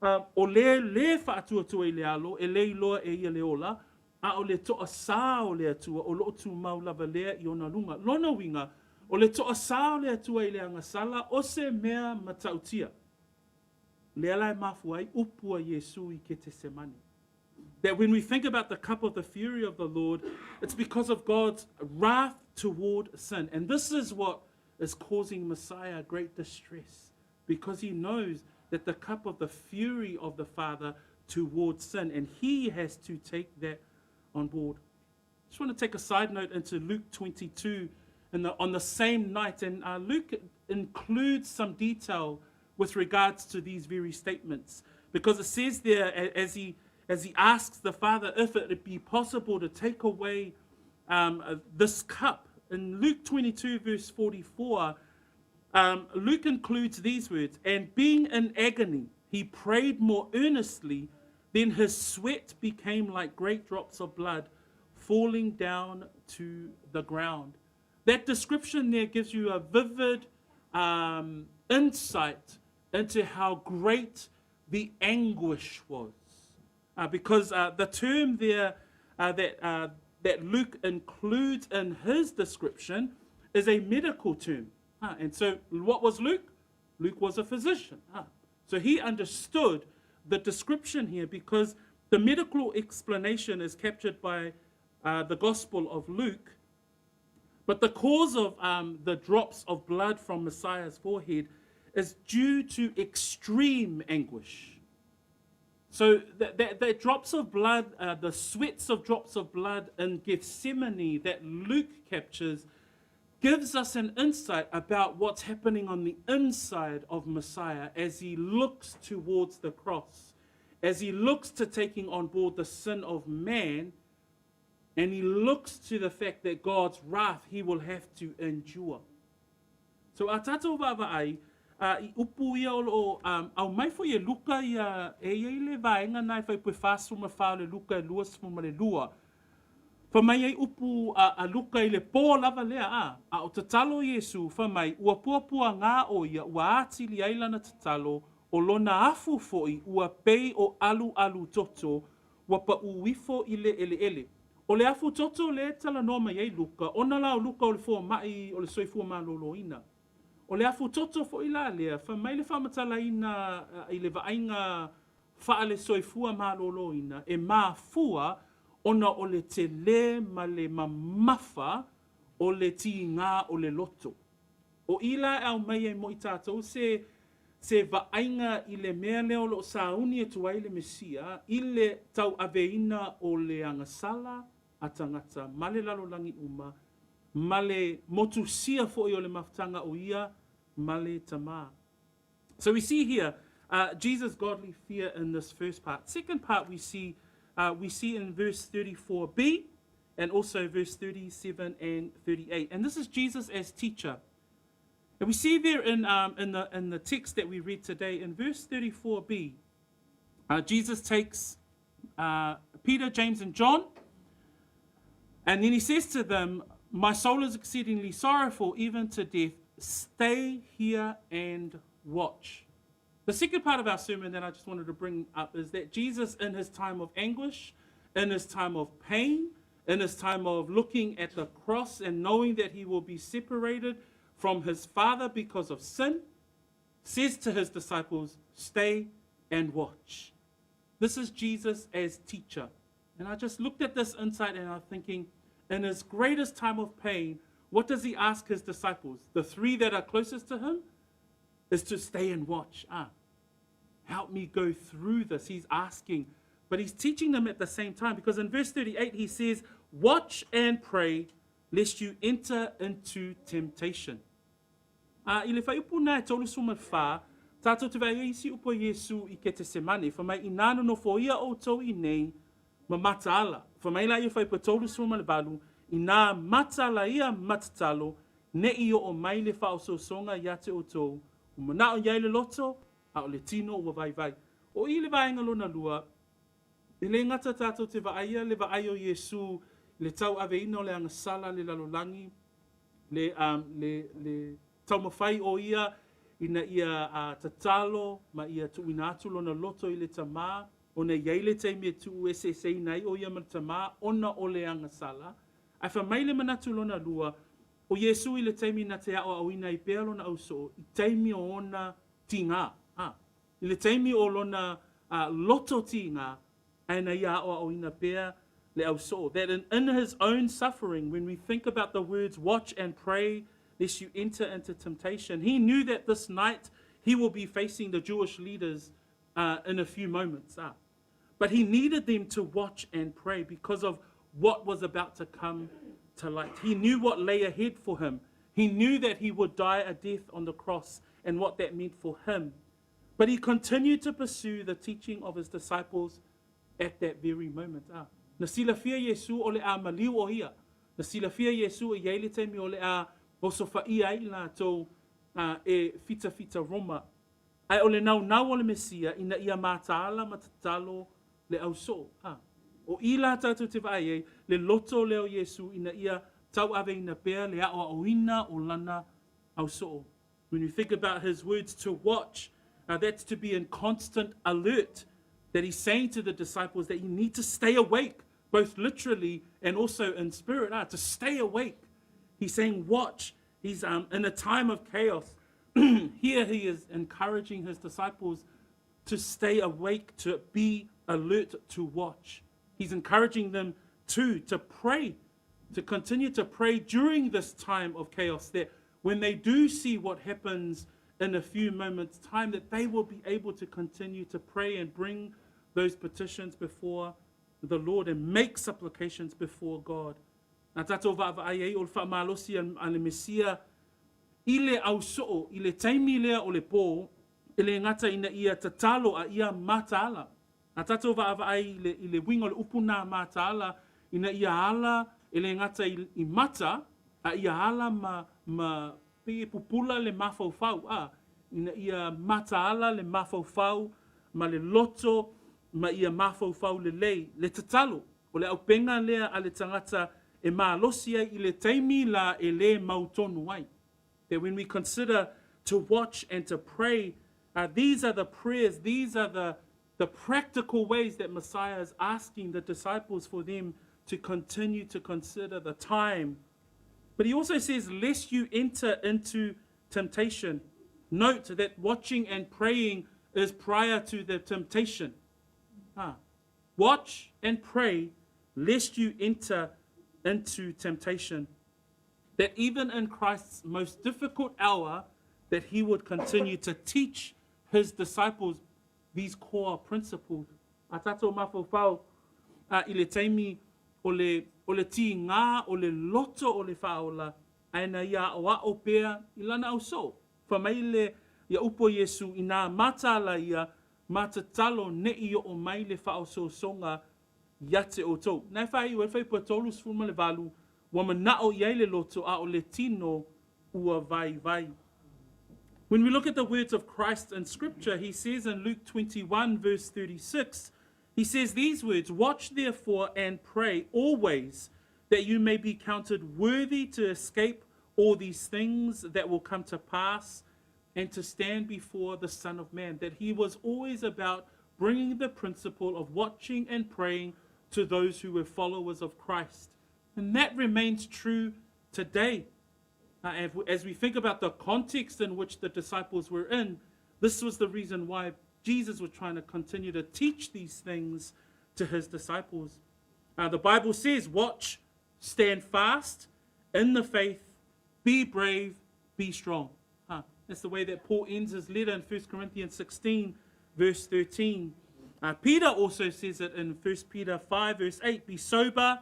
C: o le whaatua I le alo, e le iloa e ia le ola, a o le to asa o le atua, o loo tu mau lava lea I ona lunga. Lona winga, o le to asa o le atua I le angasala, o se mea matautia. Le alai mafuai upua Iesu I Gethsemane. That when we think about the cup of the fury of the Lord, it's because of God's wrath toward sin. And this is what is causing Messiah great distress, because he knows that the cup of the fury of the Father towards sin, and he has to take that on board. I just want to take a side note into Luke 22 on the same night, and Luke includes some detail with regards to these very statements, because it says there, as he asks the Father if it would be possible to take away this cup. In Luke 22, verse 44, Luke includes these words, and being in agony, he prayed more earnestly, then his sweat became like great drops of blood falling down to the ground. That description there gives you a vivid insight into how great the anguish was. Because the term there that Luke includes in his description is a medical term. And so what was Luke? Luke was a physician. So he understood the description here, because the medical explanation is captured by the Gospel of Luke. But the cause of the drops of blood from Messiah's forehead is due to extreme anguish. So that drops of blood, the sweats of drops of blood in Gethsemane that Luke captures, gives us an insight about what's happening on the inside of Messiah as he looks towards the cross, as he looks to taking on board the sin of man, and he looks to the fact that God's wrath he will have to endure. So a tātou wawa ai, I upu ia o au mai fo ia luka ia e ia le vaenga nai fai pui fasu ma whao le luka e lua sfuma le lua. Fa mai ai upu a luka I le pō lava lea a o tatalo Iesu fa mai ua puapua ngā o ia ua ati li ailana tatalo o lona afu foi ua pei o alu toto ua pa uwifo I le ele. O le afu toto le tala no mai ai luka, ona lao luka o le fua mai o le soifua malolo ina. O le afu toto fo ila lea, fa mai le whamatala ina I le vainga wha le soifua malolo ina, e mafua ona o le te le ma le mamafa o le ti ngā o le loto. O ila au mai e mo I tātou se vainga I le mea leo lo sauni e tuai le Mesia, I le tau aveina o le angasala a tangata, ma le lalolangi uma, ma le motusia fo I o le maftanga o ia, ma le tama. So we see here Jesus' godly fear in this first part. Second part we see in verse 34b and also verse 37 and 38. And this is Jesus as teacher. And we see there in the text that we read today in verse 34b, Jesus takes Peter, James, and John, and then he says to them, "My soul is exceedingly sorrowful, even to death. Stay here and watch." The second part of our sermon that I just wanted to bring up is that Jesus, in his time of anguish, in his time of pain, in his time of looking at the cross and knowing that he will be separated from his father because of sin, says to his disciples, stay and watch. This is Jesus as teacher. And I just looked at this insight and I'm thinking, in his greatest time of pain, what does he ask his disciples? The three that are closest to him is to stay and watch. Help me go through this. He's asking, but he's teaching them at the same time, because in verse 38 he says, watch and pray lest you enter into temptation. I le fai upu na e tolu suma wha, tātou te vai isi upo Yesu I Gethsemane, wha mai I nāna no fo ia o tau I nei, ma mataala. Wha mai la I fai pa tolu suma le balu, I nā matala ia matatalo, ne I o mai le wha o so songa ia te o tau, o mana o iai le loto, a o le tino o vai vai. O I le vai ngalo na lua, I le ngata tātou te vaia le vai o Yesu, le tau aveina o le angasala le lalolangi, le tau mawhai o ia, ina ia tatalo, ma ia tuina atu lona loto I le tamā, o na iai le teimia tu ese sei nei o ia ma tamā, ona o le angasala. Ai wha mai le manatu lona lua, o Yesu I le teimi na te ao au ina I pēr lona au so, I teimi o ona tinga. I le teimi o lona loto tinga, aina ia ao au ina pēr le au so. That in his own suffering, when we think about the words watch and pray, lest you enter into temptation, he knew that this night he will be facing the Jewish leaders in a few moments. But he needed them to watch and pray because of what was about to come to light. He knew what lay ahead for him. He knew that he would die a death on the cross and what that meant for him. But he continued to pursue the teaching of his disciples at that very moment. Na silafia Yesu o le a maliu o ia. Na silafia Yesu I iai le teimi o le a o sofa ia I la tau e fita Roma. Ai o le nau o le Mesia ina ia mataala matatalo le au so. O I la tātou te vai le loto leo Yesu ina ia tau ave ina pēr le a o ina o lana au so. When you think about his words to watch, that's to be in constant alert, that he's saying to the disciples that you need to stay awake, both literally and also in spirit, to stay awake. He's saying watch. He's in a time of chaos. Here he is encouraging his disciples to stay awake, to be alert, to watch. He's encouraging them to pray, to continue to pray during this time of chaos, that when they do see what happens in a few moments' time, that they will be able to continue to pray and bring those petitions before the Lord and make supplications before God. Nā tātou wa'awa'ai o le wha'amalosi a le Mesia, I le au so'o, I le taimi lea o le pō, I le ngata ina ia tatalo a ia mataala. Nā tātou wa'awa'ai I le wingo le upuna mataala, ina ia ala, I le ngata I mata, a ia ala ma pe pupula le mafau-fau, ina ia mataala le mafau-fau, ma le loto, ma ia mafau-fau le lei, le tatalo, o le aupenga lea a le tangata e maalosi ai I le taimi la e le mautonu ai. That when we consider to watch and to pray, these are the prayers, these are the practical ways that Messiah is asking the disciples for them to continue to consider the time. But he also says, lest you enter into temptation. Note that watching and praying is prior to the temptation. Watch and pray, lest you enter into temptation. That even in Christ's most difficult hour, that he would continue to teach his disciples these core principles. A tātou mawhau I le taimi o le ti ngā, o le loto o le whaola, aina ia o a o pēr I lana au so. Whamaile ia upo Yesu I nā matala ia, matatalo ne I o mai le whao so songa ia te o tau. Nai whai ua whai pua tolu sfuma le walu, wa manao iai le loto a o le tino ua vai. When we look at the words of Christ in Scripture, he says in Luke 21 verse 36, he says these words, watch therefore and pray always that you may be counted worthy to escape all these things that will come to pass and to stand before the Son of Man. That he was always about bringing the principle of watching and praying to those who were followers of Christ. And that remains true today. As we think about the context in which the disciples were in, this was the reason why Jesus was trying to continue to teach these things to his disciples. The Bible says, watch, stand fast in the faith, be brave, be strong. That's the way that Paul ends his letter in 1 Corinthians 16, verse 13. Peter also says it in 1 Peter 5, verse 8, be sober,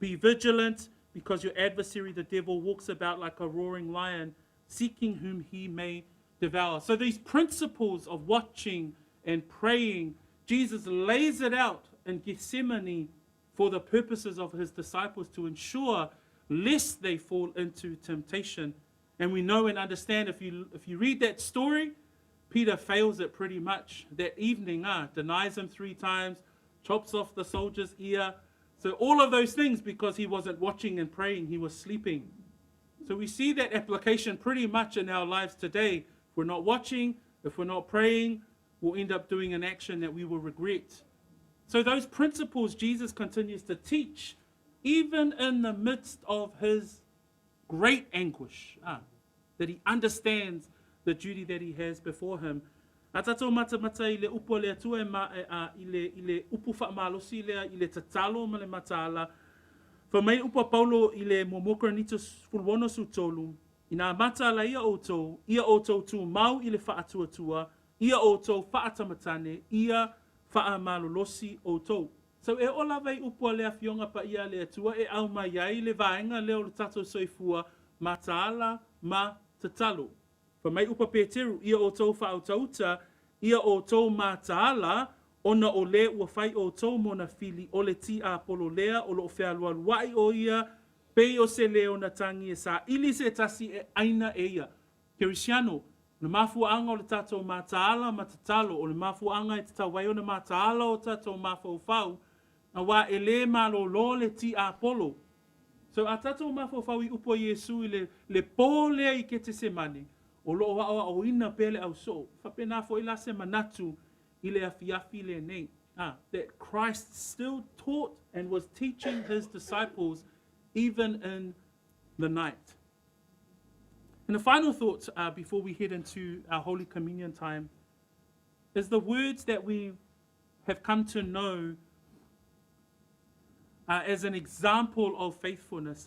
C: be vigilant, because your adversary, the devil, walks about like a roaring lion, seeking whom he may devour. So these principles of watching and praying, Jesus lays it out in Gethsemane for the purposes of his disciples to ensure lest they fall into temptation. And we know and understand, if you read that story, Peter fails it pretty much that evening, denies him 3 times, chops off the soldier's ear. So all of those things because he wasn't watching and praying, he was sleeping. So we see that application pretty much in our lives today. If we're not watching, if we're not praying, we'll end up doing an action that we will regret. So those principles Jesus continues to teach, even in the midst of his great anguish, that he understands the duty that he has before him. Atatou mata I le upo le atua i le upu whaamalosi lea i le tatalo ma le mataala. Fa mai upa Paulo i le momokranitus fulwono su tolu. I nā mataala ia outou tu mau i le whaatuatua, ia outou whaatamatane, ia whaamalolosi outou. So e ola vei upua lea fionga pa ia le atua e au mai ai le vaenga leo le tatou soifua mataala ma tatalo. Fa mai upa Peteru, ia outou whaautauta, ia outou mataala, ona o le ua whai outou mona fili o le ti a polo lea o lo whea lualuai o ia, pei o se leo na tangi e sa ili se tasi e aina e ia. Kerisiano, le mafuanga o le tatou mataala ma tatalo, o le mafuanga e tatawai o na mataala o tatou mafaufau, a wā e le malolo le ti a polo. So a tatou mafaufau I upo Yesu I le pō lea I Gethsemane, o lo o ina pele au so, whapena fo I la se manatu I le afiafi le nei. That Christ still taught and was teaching his disciples even in the night. And the final thought before we head into our Holy Communion time is the words that we have come to know as an example of faithfulness.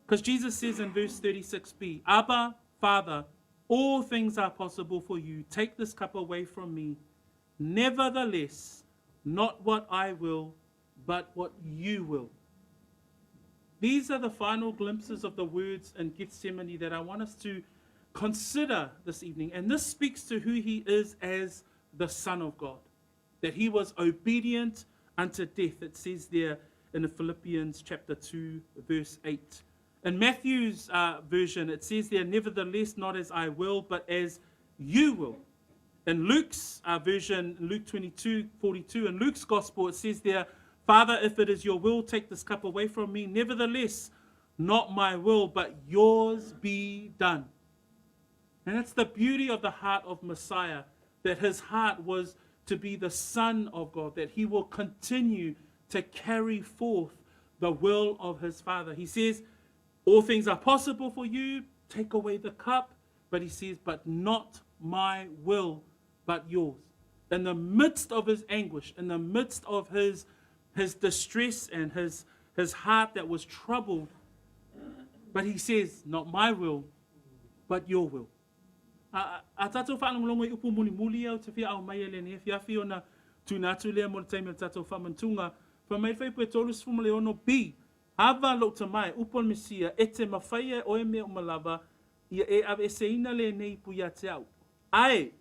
C: Because Jesus says in verse 36b, Abba, Father, all things are possible for you. Take this cup away from me. Nevertheless, not what I will, but what you will. These are the final glimpses of the words in Gethsemane that I want us to consider this evening. And this speaks to who he is as the Son of God, that he was obedient unto death. It says there in the Philippians chapter 2, verse 8. In Matthew's version, it says there, nevertheless, not as I will, but as you will. In Luke's version, Luke 22:42, in Luke's gospel, it says there, Father, if it is your will, take this cup away from me. Nevertheless, not my will, but yours be done. And that's the beauty of the heart of Messiah, that his heart was to be the Son of God, that he will continue to carry forth the will of his Father. He says, all things are possible for you, take away the cup, but he says, but not my will, but yours. In the midst of his anguish, in the midst of his distress and his heart that was troubled, but he says, not my will, but your will. A tatou whaalongolongo I upu muli au te whia au mai ele ne whiawhi o na tūnatu lea mo le taimi o tatou whamantunga. Whamai whai pue tolus fumale ono bi. Hava lo te mai, upo mesia, e te mawhaia o e mea o malava, ia e ave e seina le nei puia te au. Ai,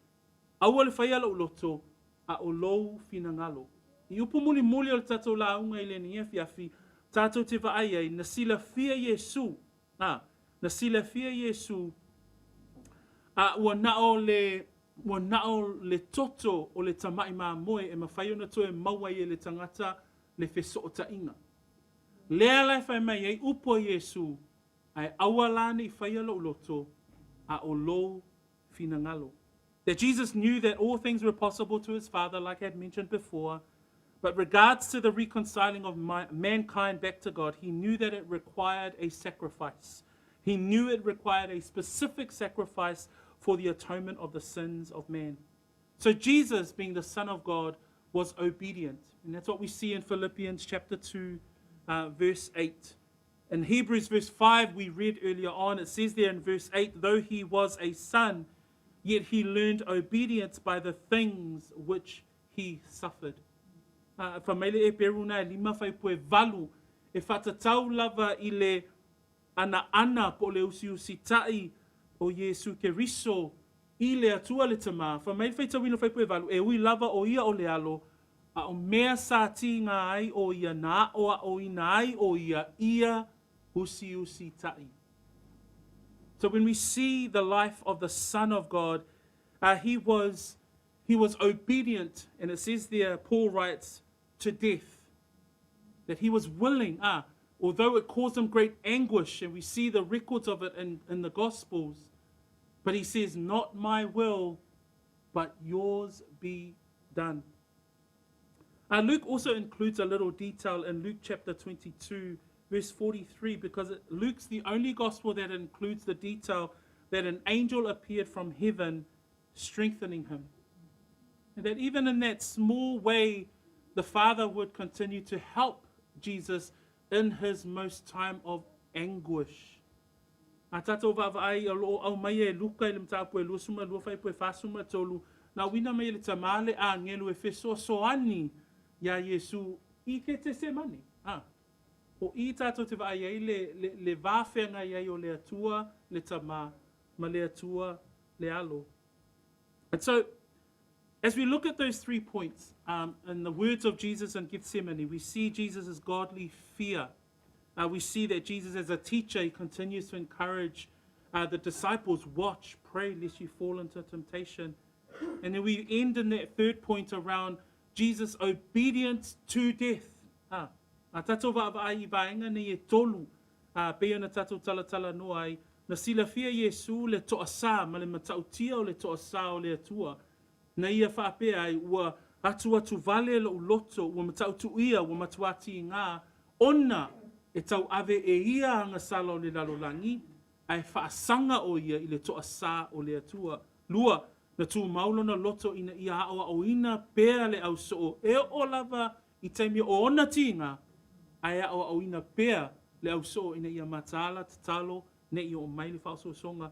C: aua le whaia lo loto, a o lou finangalo. I upu muli o le tatou launga I le ni e whiawhi, tatou te vaai ai, na sila fia Yesu, na sila fia Yesu, ua nao le toto o le tamai mā moe e mawhai ona to e maua I le tangata le wheso o tainga. Lea lai whai mai ei upo Yesu ai awalani I whaia lo loto a o lo finangalo. That Jesus knew that all things were possible to his Father, like I had mentioned before, but regards to the reconciling of mankind back to God, he knew that it required a sacrifice. He knew it required a specific sacrifice for the atonement of the sins of man. So Jesus, being the Son of God, was obedient. And that's what we see in Philippians chapter 2, verse 8. In Hebrews verse 5, we read earlier on, it says there in verse 8, though he was a son, yet he learned obedience by the things which he suffered. Whamaile e peruna e lima fai poe valu, e whatatau lava i le ana po le usi tai o Yesu Keriso, i le atua le tama. Whamaile fai tawina fai poe valu, e ui lava o ia o le alo, a o mea sa ti ngā ai o ia na o ina ai o ia usi tai. So when we see the life of the Son of God, he was obedient, and it says there, Paul writes, to death. That he was willing, although it caused him great anguish, and we see the records of it in the Gospels, but he says, not my will, but yours be done. Luke also includes a little detail in Luke chapter 22, verse 43, because Luke's the only gospel that includes the detail that an angel appeared from heaven strengthening him. And that even in that small way, the Father would continue to help Jesus in his most time of anguish. Now we le tamale a ngelu e feso soani ya Yesu I ke Gethsemane. O I tātou te vaai le vāwhenga iai o le atua, le tama, ma le atua, le alo. And so, as we look at those 3 points, in the words of Jesus in Gethsemane, we see Jesus' godly fear. We see that Jesus, as a teacher, he continues to encourage the disciples, watch, pray, lest you fall into temptation. And then we end in that 3rd point around Jesus' obedience to death. A tatou vaavai I vaenga ni e tolu, pea na tatou talatala noa ai, na silafia Yesu le toasa, ma le matautia o le toasa o le atua. Na ia whaapea ai, ua atua tu vale lo uloto, ua matautu ia, ua matuati ngā, ona e tau ave e ia anga sala o le lalolangi, ai whaasanga o ia I le toasa o le atua. Lua, na tu maulo na loto ina ia aoa o ina pea le au soo, e o lava I taimia o ona tinga, ai aoa o ina pea le au soo ina ia matala, tatalo, ne I o maili whaaso songa.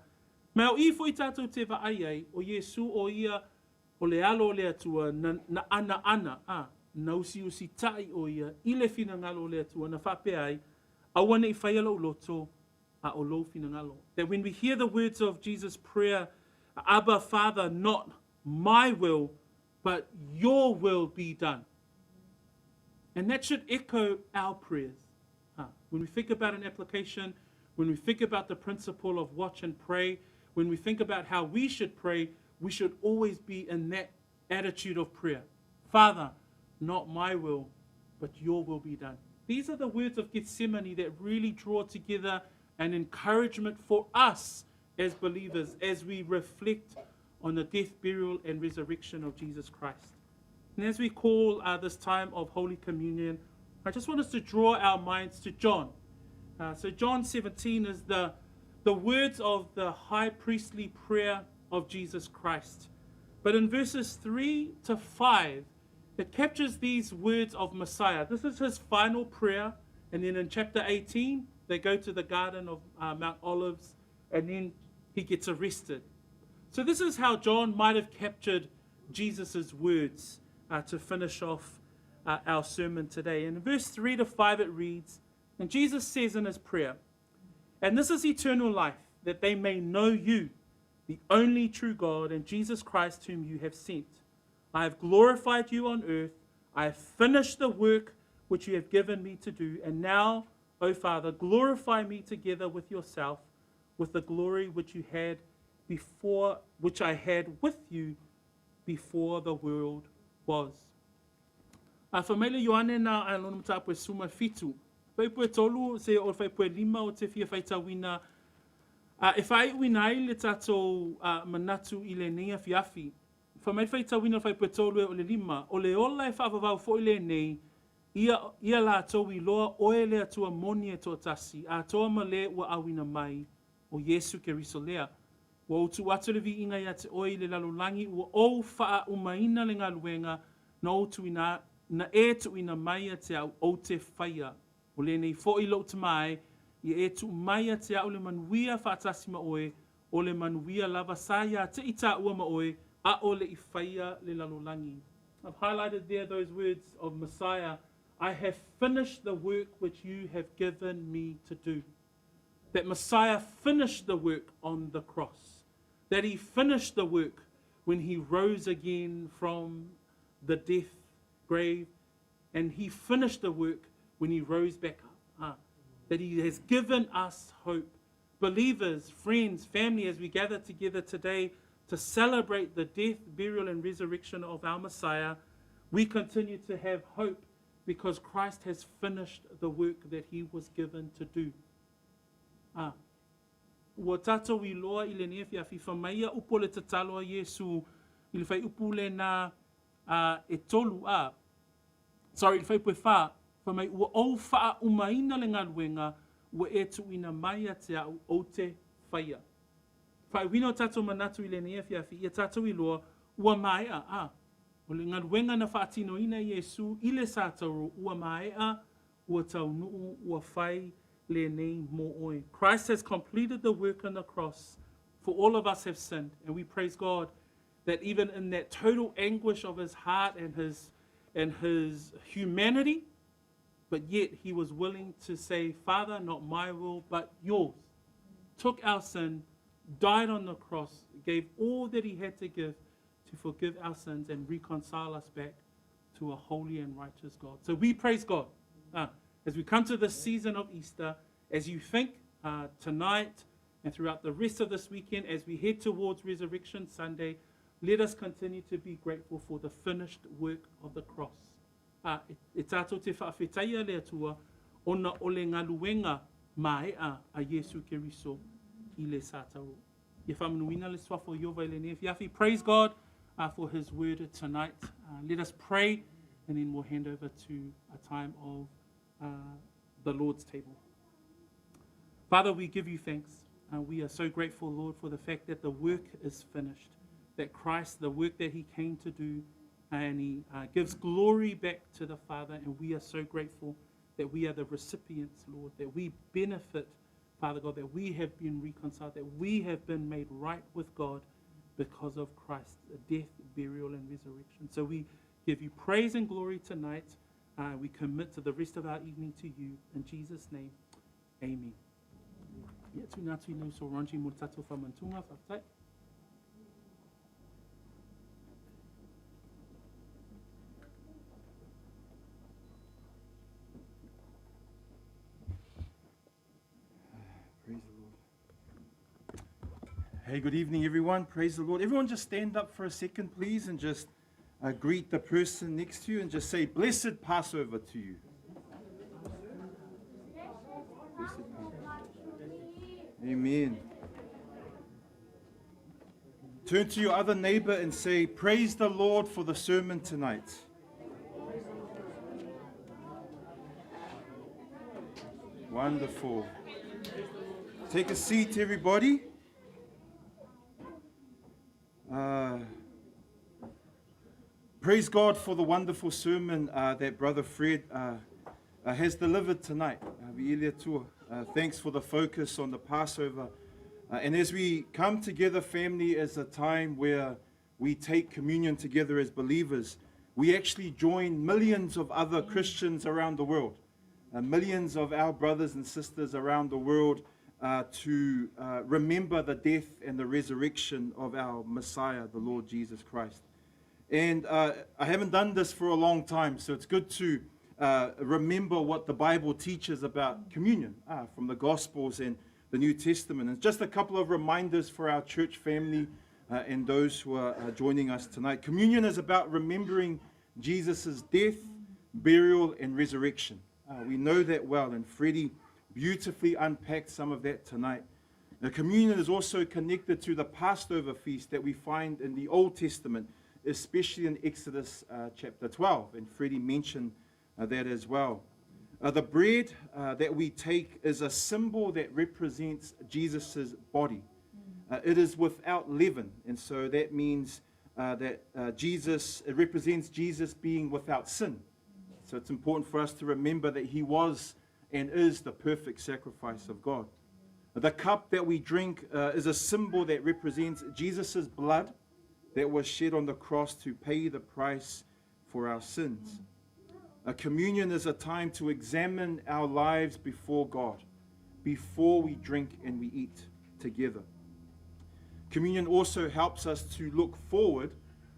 C: Mea o I fo I tātou te vaai ai, o Yesu o ia, o le alo o le atua, na ana, na usi tai o ia, I le fina ngalo o le atua, na whapea ai, awane I whaialo o loto, o lo fina ngalo. That when we hear the words of Jesus' prayer, Abba, Father, not my will, but your will be done. And that should echo our prayers. When we think about an application, when we think about the principle of watch and pray, when we think about how we should pray, we should always be in that attitude of prayer. Father, not my will, but your will be done. These are the words of Gethsemane that really draw together an encouragement for us as believers as we reflect on the death, burial, and resurrection of Jesus Christ. And as we call this time of Holy Communion, I just want us to draw our minds to John. So John 17 is the words of the high priestly prayer of Jesus Christ. But in verses 3 to 5, it captures these words of Messiah. This is his final prayer. And then in chapter 18, they go to the Garden of Mount Olives, and then he gets arrested. So this is how John might have captured Jesus' words to finish off our sermon today. And in verse 3 to 5 it reads, and Jesus says in his prayer, and this is eternal life, that they may know you, the only true God, and Jesus Christ whom you have sent. I have glorified you on earth. I have finished the work which you have given me to do. And now, O Father, glorify me together with yourself, with the glory which you had before, which I had with you before the world was. Whamele Ioane na alonu matapu e suma fitu. Whai pue tolu se o whai pue lima o te fia whaita wina. E whai winai le tatou manatu I le nea fiafi. Whamai whaita wina whai pue tolu e o le lima. O le ola e whaavavau fo I le nei. Ia la tau I loa oe le atua moni e tō tasi. A toa ma le ua awina mai o Yesu Keriso lea. Ua o tu atu le vi inga ia te oi le lalulangi, ua o faa umaina le ngā luenga, na o tu ina, na e tu ina maia te au o te whaia. O le nei fo i lo te mai, i e tu maia te au le manuia whaatasi ma oe, o le manuia lava saia te ita ua ma oe, a o le I whaia le lalulangi. I've highlighted there those words of Messiah. I have finished the work which you have given me to do. That Messiah finished the work on the cross. That he finished the work when he rose again from the death grave. And he finished the work when he rose back up. That he has given us hope. Believers, friends, family, as we gather together today to celebrate the death, burial, and resurrection of our Messiah, we continue to have hope because Christ has finished the work that he was given to do. Ua tātou I loa I le nea whiawhi whamaia upo le tatalo a Yesu I le whai upu le nā e tolu a. Sorry, le whai pue wha, whamai ua au wha umaina le ngā luenga ua e tu ina maia te au o te whaia. Whai wino tātou manatu I le nea whiawhi, ia tātou I loa ua maea a. O le ngā luenga na whaatino ina Yesu I le sātaro ua maea ua tau nuu ua whai le nei mo oe. Christ has completed the work on the cross, for all of us have sinned, and we praise God that even in that total anguish of his heart and his humanity, but yet he was willing to say, Father, not my will, but yours. Took our sin, died on the cross, gave all that he had to give to forgive our sins and reconcile us back to a holy and righteous God. So we praise God. As we come to the season of Easter, as you think tonight and throughout the rest of this weekend, as we head towards Resurrection Sunday, let us continue to be grateful for the finished work of the cross. E tātou te whaawhetaia lea tua, ona o le ngā luenga maea a Yesu Keriso I le sātaro. Ia whamanuina le swafo iova le nea whiawhi. Praise God for his word tonight. Let us pray and then we'll hand over to a time of the Lord's table. Father, we give you thanks. We are so grateful, Lord, for the fact that the work is finished, that Christ, the work that he came to do, and he gives glory back to the Father, and we are so grateful that we are the recipients, Lord, that we benefit, Father God, that we have been reconciled, that we have been made right with God because of Christ's death, burial, and resurrection. So we give you praise and glory tonight. We commit to the rest of our evening to you. In Jesus' name, amen. Ia tū nau so Ronji mo tātou whamantunga, whaftai.
D: Praise the Lord. Hey, good evening, everyone. Praise the Lord. Everyone just stand up for a second, please, and just greet the person next to you and just say, Blessed Passover to you. Blessed Passover. Amen. Turn to your other neighbor and say, Praise the Lord for the sermon tonight. Wonderful. Take a seat, everybody. Praise God for the wonderful sermon that Brother Fred has delivered tonight. Thanks for the focus on the Passover. And as we come together, family, as a time where we take communion together as believers, we actually join millions of other Christians around the world, millions of our brothers and sisters around the world to remember the death and the resurrection of our Messiah, the Lord Jesus Christ. And I haven't done this for a long time, so it's good to remember what the Bible teaches about communion from the Gospels and the New Testament. And just a couple of reminders for our church family and those who are joining us tonight. Communion is about remembering Jesus' death, burial, and resurrection. We know that well, and Freddie beautifully unpacked some of that tonight. Now, communion is also connected to the Passover feast that we find in the Old Testament, especially in Exodus chapter 12, and Freddie mentioned that as well. The bread that we take is a symbol that represents Jesus' body. It is without leaven, and so that means that it represents Jesus being without sin. So it's important for us to remember that he was and is the perfect sacrifice of God. The cup that we drink is a symbol that represents Jesus' blood that was shed on the cross to pay the price for our sins. Communion is a time to examine our lives before God, before we drink and we eat together. Communion also helps us to look forward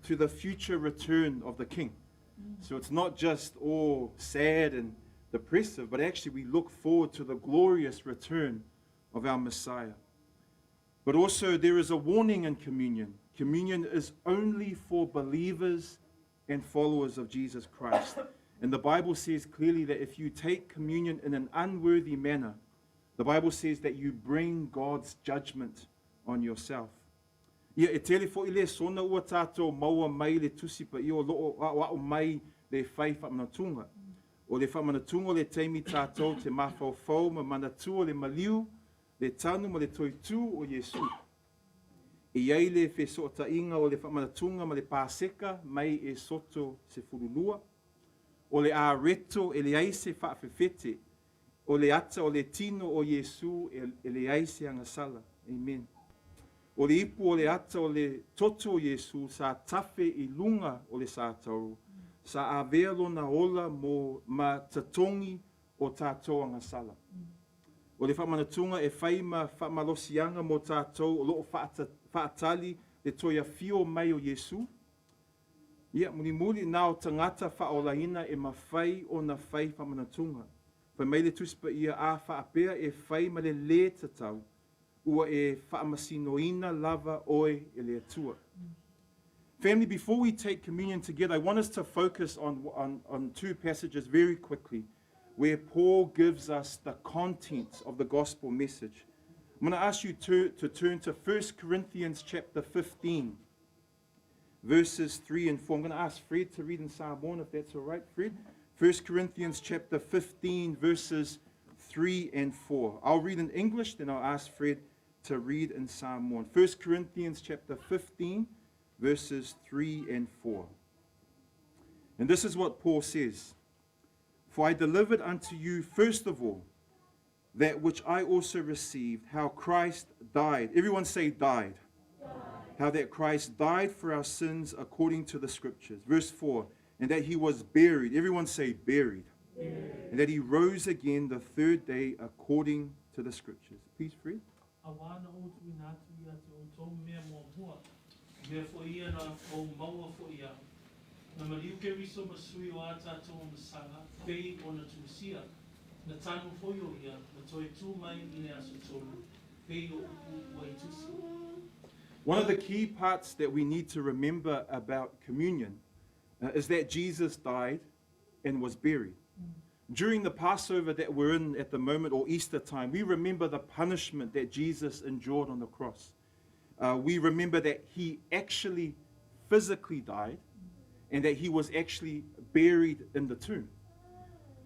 D: to the future return of the King. So it's not just all sad and depressive, but actually we look forward to the glorious return of our Messiah. But also there is a warning in communion. Communion is only for believers and followers of Jesus Christ. And the Bible says clearly that if you take communion in an unworthy manner, the Bible says that you bring God's judgment on yourself. Ia e tele fo ile sona ua tātou maua mai le tusipa i o loo wa o mai le whai whamanatunga. O le whamanatunga le teimi tātou te mawhauwhau ma manatua le maliu, le tanu ma le toitu o Yesu. I ei le whesota inga o le whamanatunga ma le pāseka mai e soto se furulua. O le a reto e le aise whaafewhete. O le ata o le tino o Yesu e le aise angasala. Amen. O le ipu o le ata o le toto o Yesu sa tafe i lunga o le sātauru. Sa avea lona ola mo ma tatongi o tātou angasala. O le whamanatunga e whaima whamalosianga mo tātou o loo whaatali le toia fio mai o Yesu. Ia, muli nao tangata whaolaina e mawhai o na whai whamanatunga. Whai mai le tuspa ia a whaapea e whai ma le le tatau. Ua e whaamasinoina lava oe e le atua. Family, before we take communion together, I want us to focus on two passages very quickly where Paul gives us the content of the gospel message. I'm going to ask you to turn to 1 Corinthians chapter 15, verses 3 and 4. I'm going to ask Fred to read in Samoan, if that's all right, Fred. 1 Corinthians chapter 15, verses 3 and 4. I'll read in English, then I'll ask Fred to read in Samoan. 1 Corinthians chapter 15, verses 3 and 4. And this is what Paul says. For I delivered unto you first of all that which I also received, how Christ died. Everyone say died. How that Christ died for our sins according to the scriptures. Verse 4, and that he was buried. Everyone say buried. And that he rose again the third day according to the scriptures. Please, Fred. One of the key parts that we need to remember about communion is that Jesus died and was buried. During the Passover that we're in at the moment, or Easter time, we remember the punishment that Jesus endured on the cross. We remember that he actually physically died and that he was actually buried in the tomb.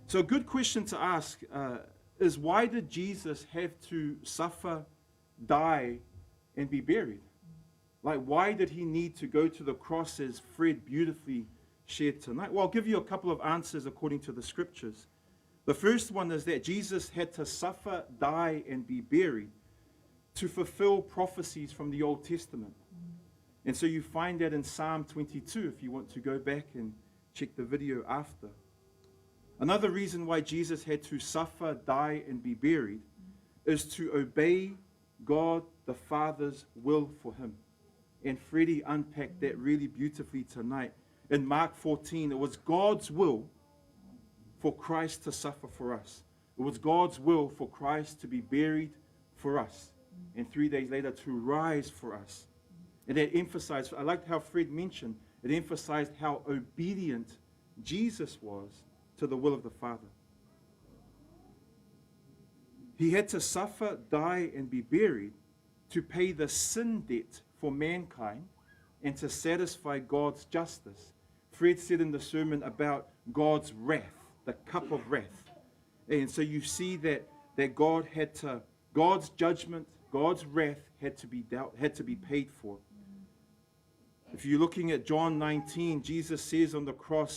D: So a good question to ask is, why did Jesus have to suffer, die, and be buried? Like, why did he need to go to the cross, as Fred beautifully shared tonight? Well, I'll give you a couple of answers according to the scriptures. The first one is that Jesus had to suffer, die, and be buried to fulfill prophecies from the Old Testament. And so you find that in Psalm 22, if you want to go back and check the video after. Another reason why Jesus had to suffer, die, and be buried is to obey God the Father's will for him. And Freddie unpacked that really beautifully tonight. In Mark 14, it was God's will for Christ to suffer for us. It was God's will for Christ to be buried for us. And 3 days later to rise for us. And that emphasized, I liked how Fred mentioned, it emphasized how obedient Jesus was to the will of the Father. He had to suffer, die, and be buried to pay the sin debt for mankind and to satisfy God's justice. Fred said in the sermon about God's wrath, the cup of wrath. And so you see that God's judgment, God's wrath had to be paid for. If you're looking at John 19, Jesus says on the cross,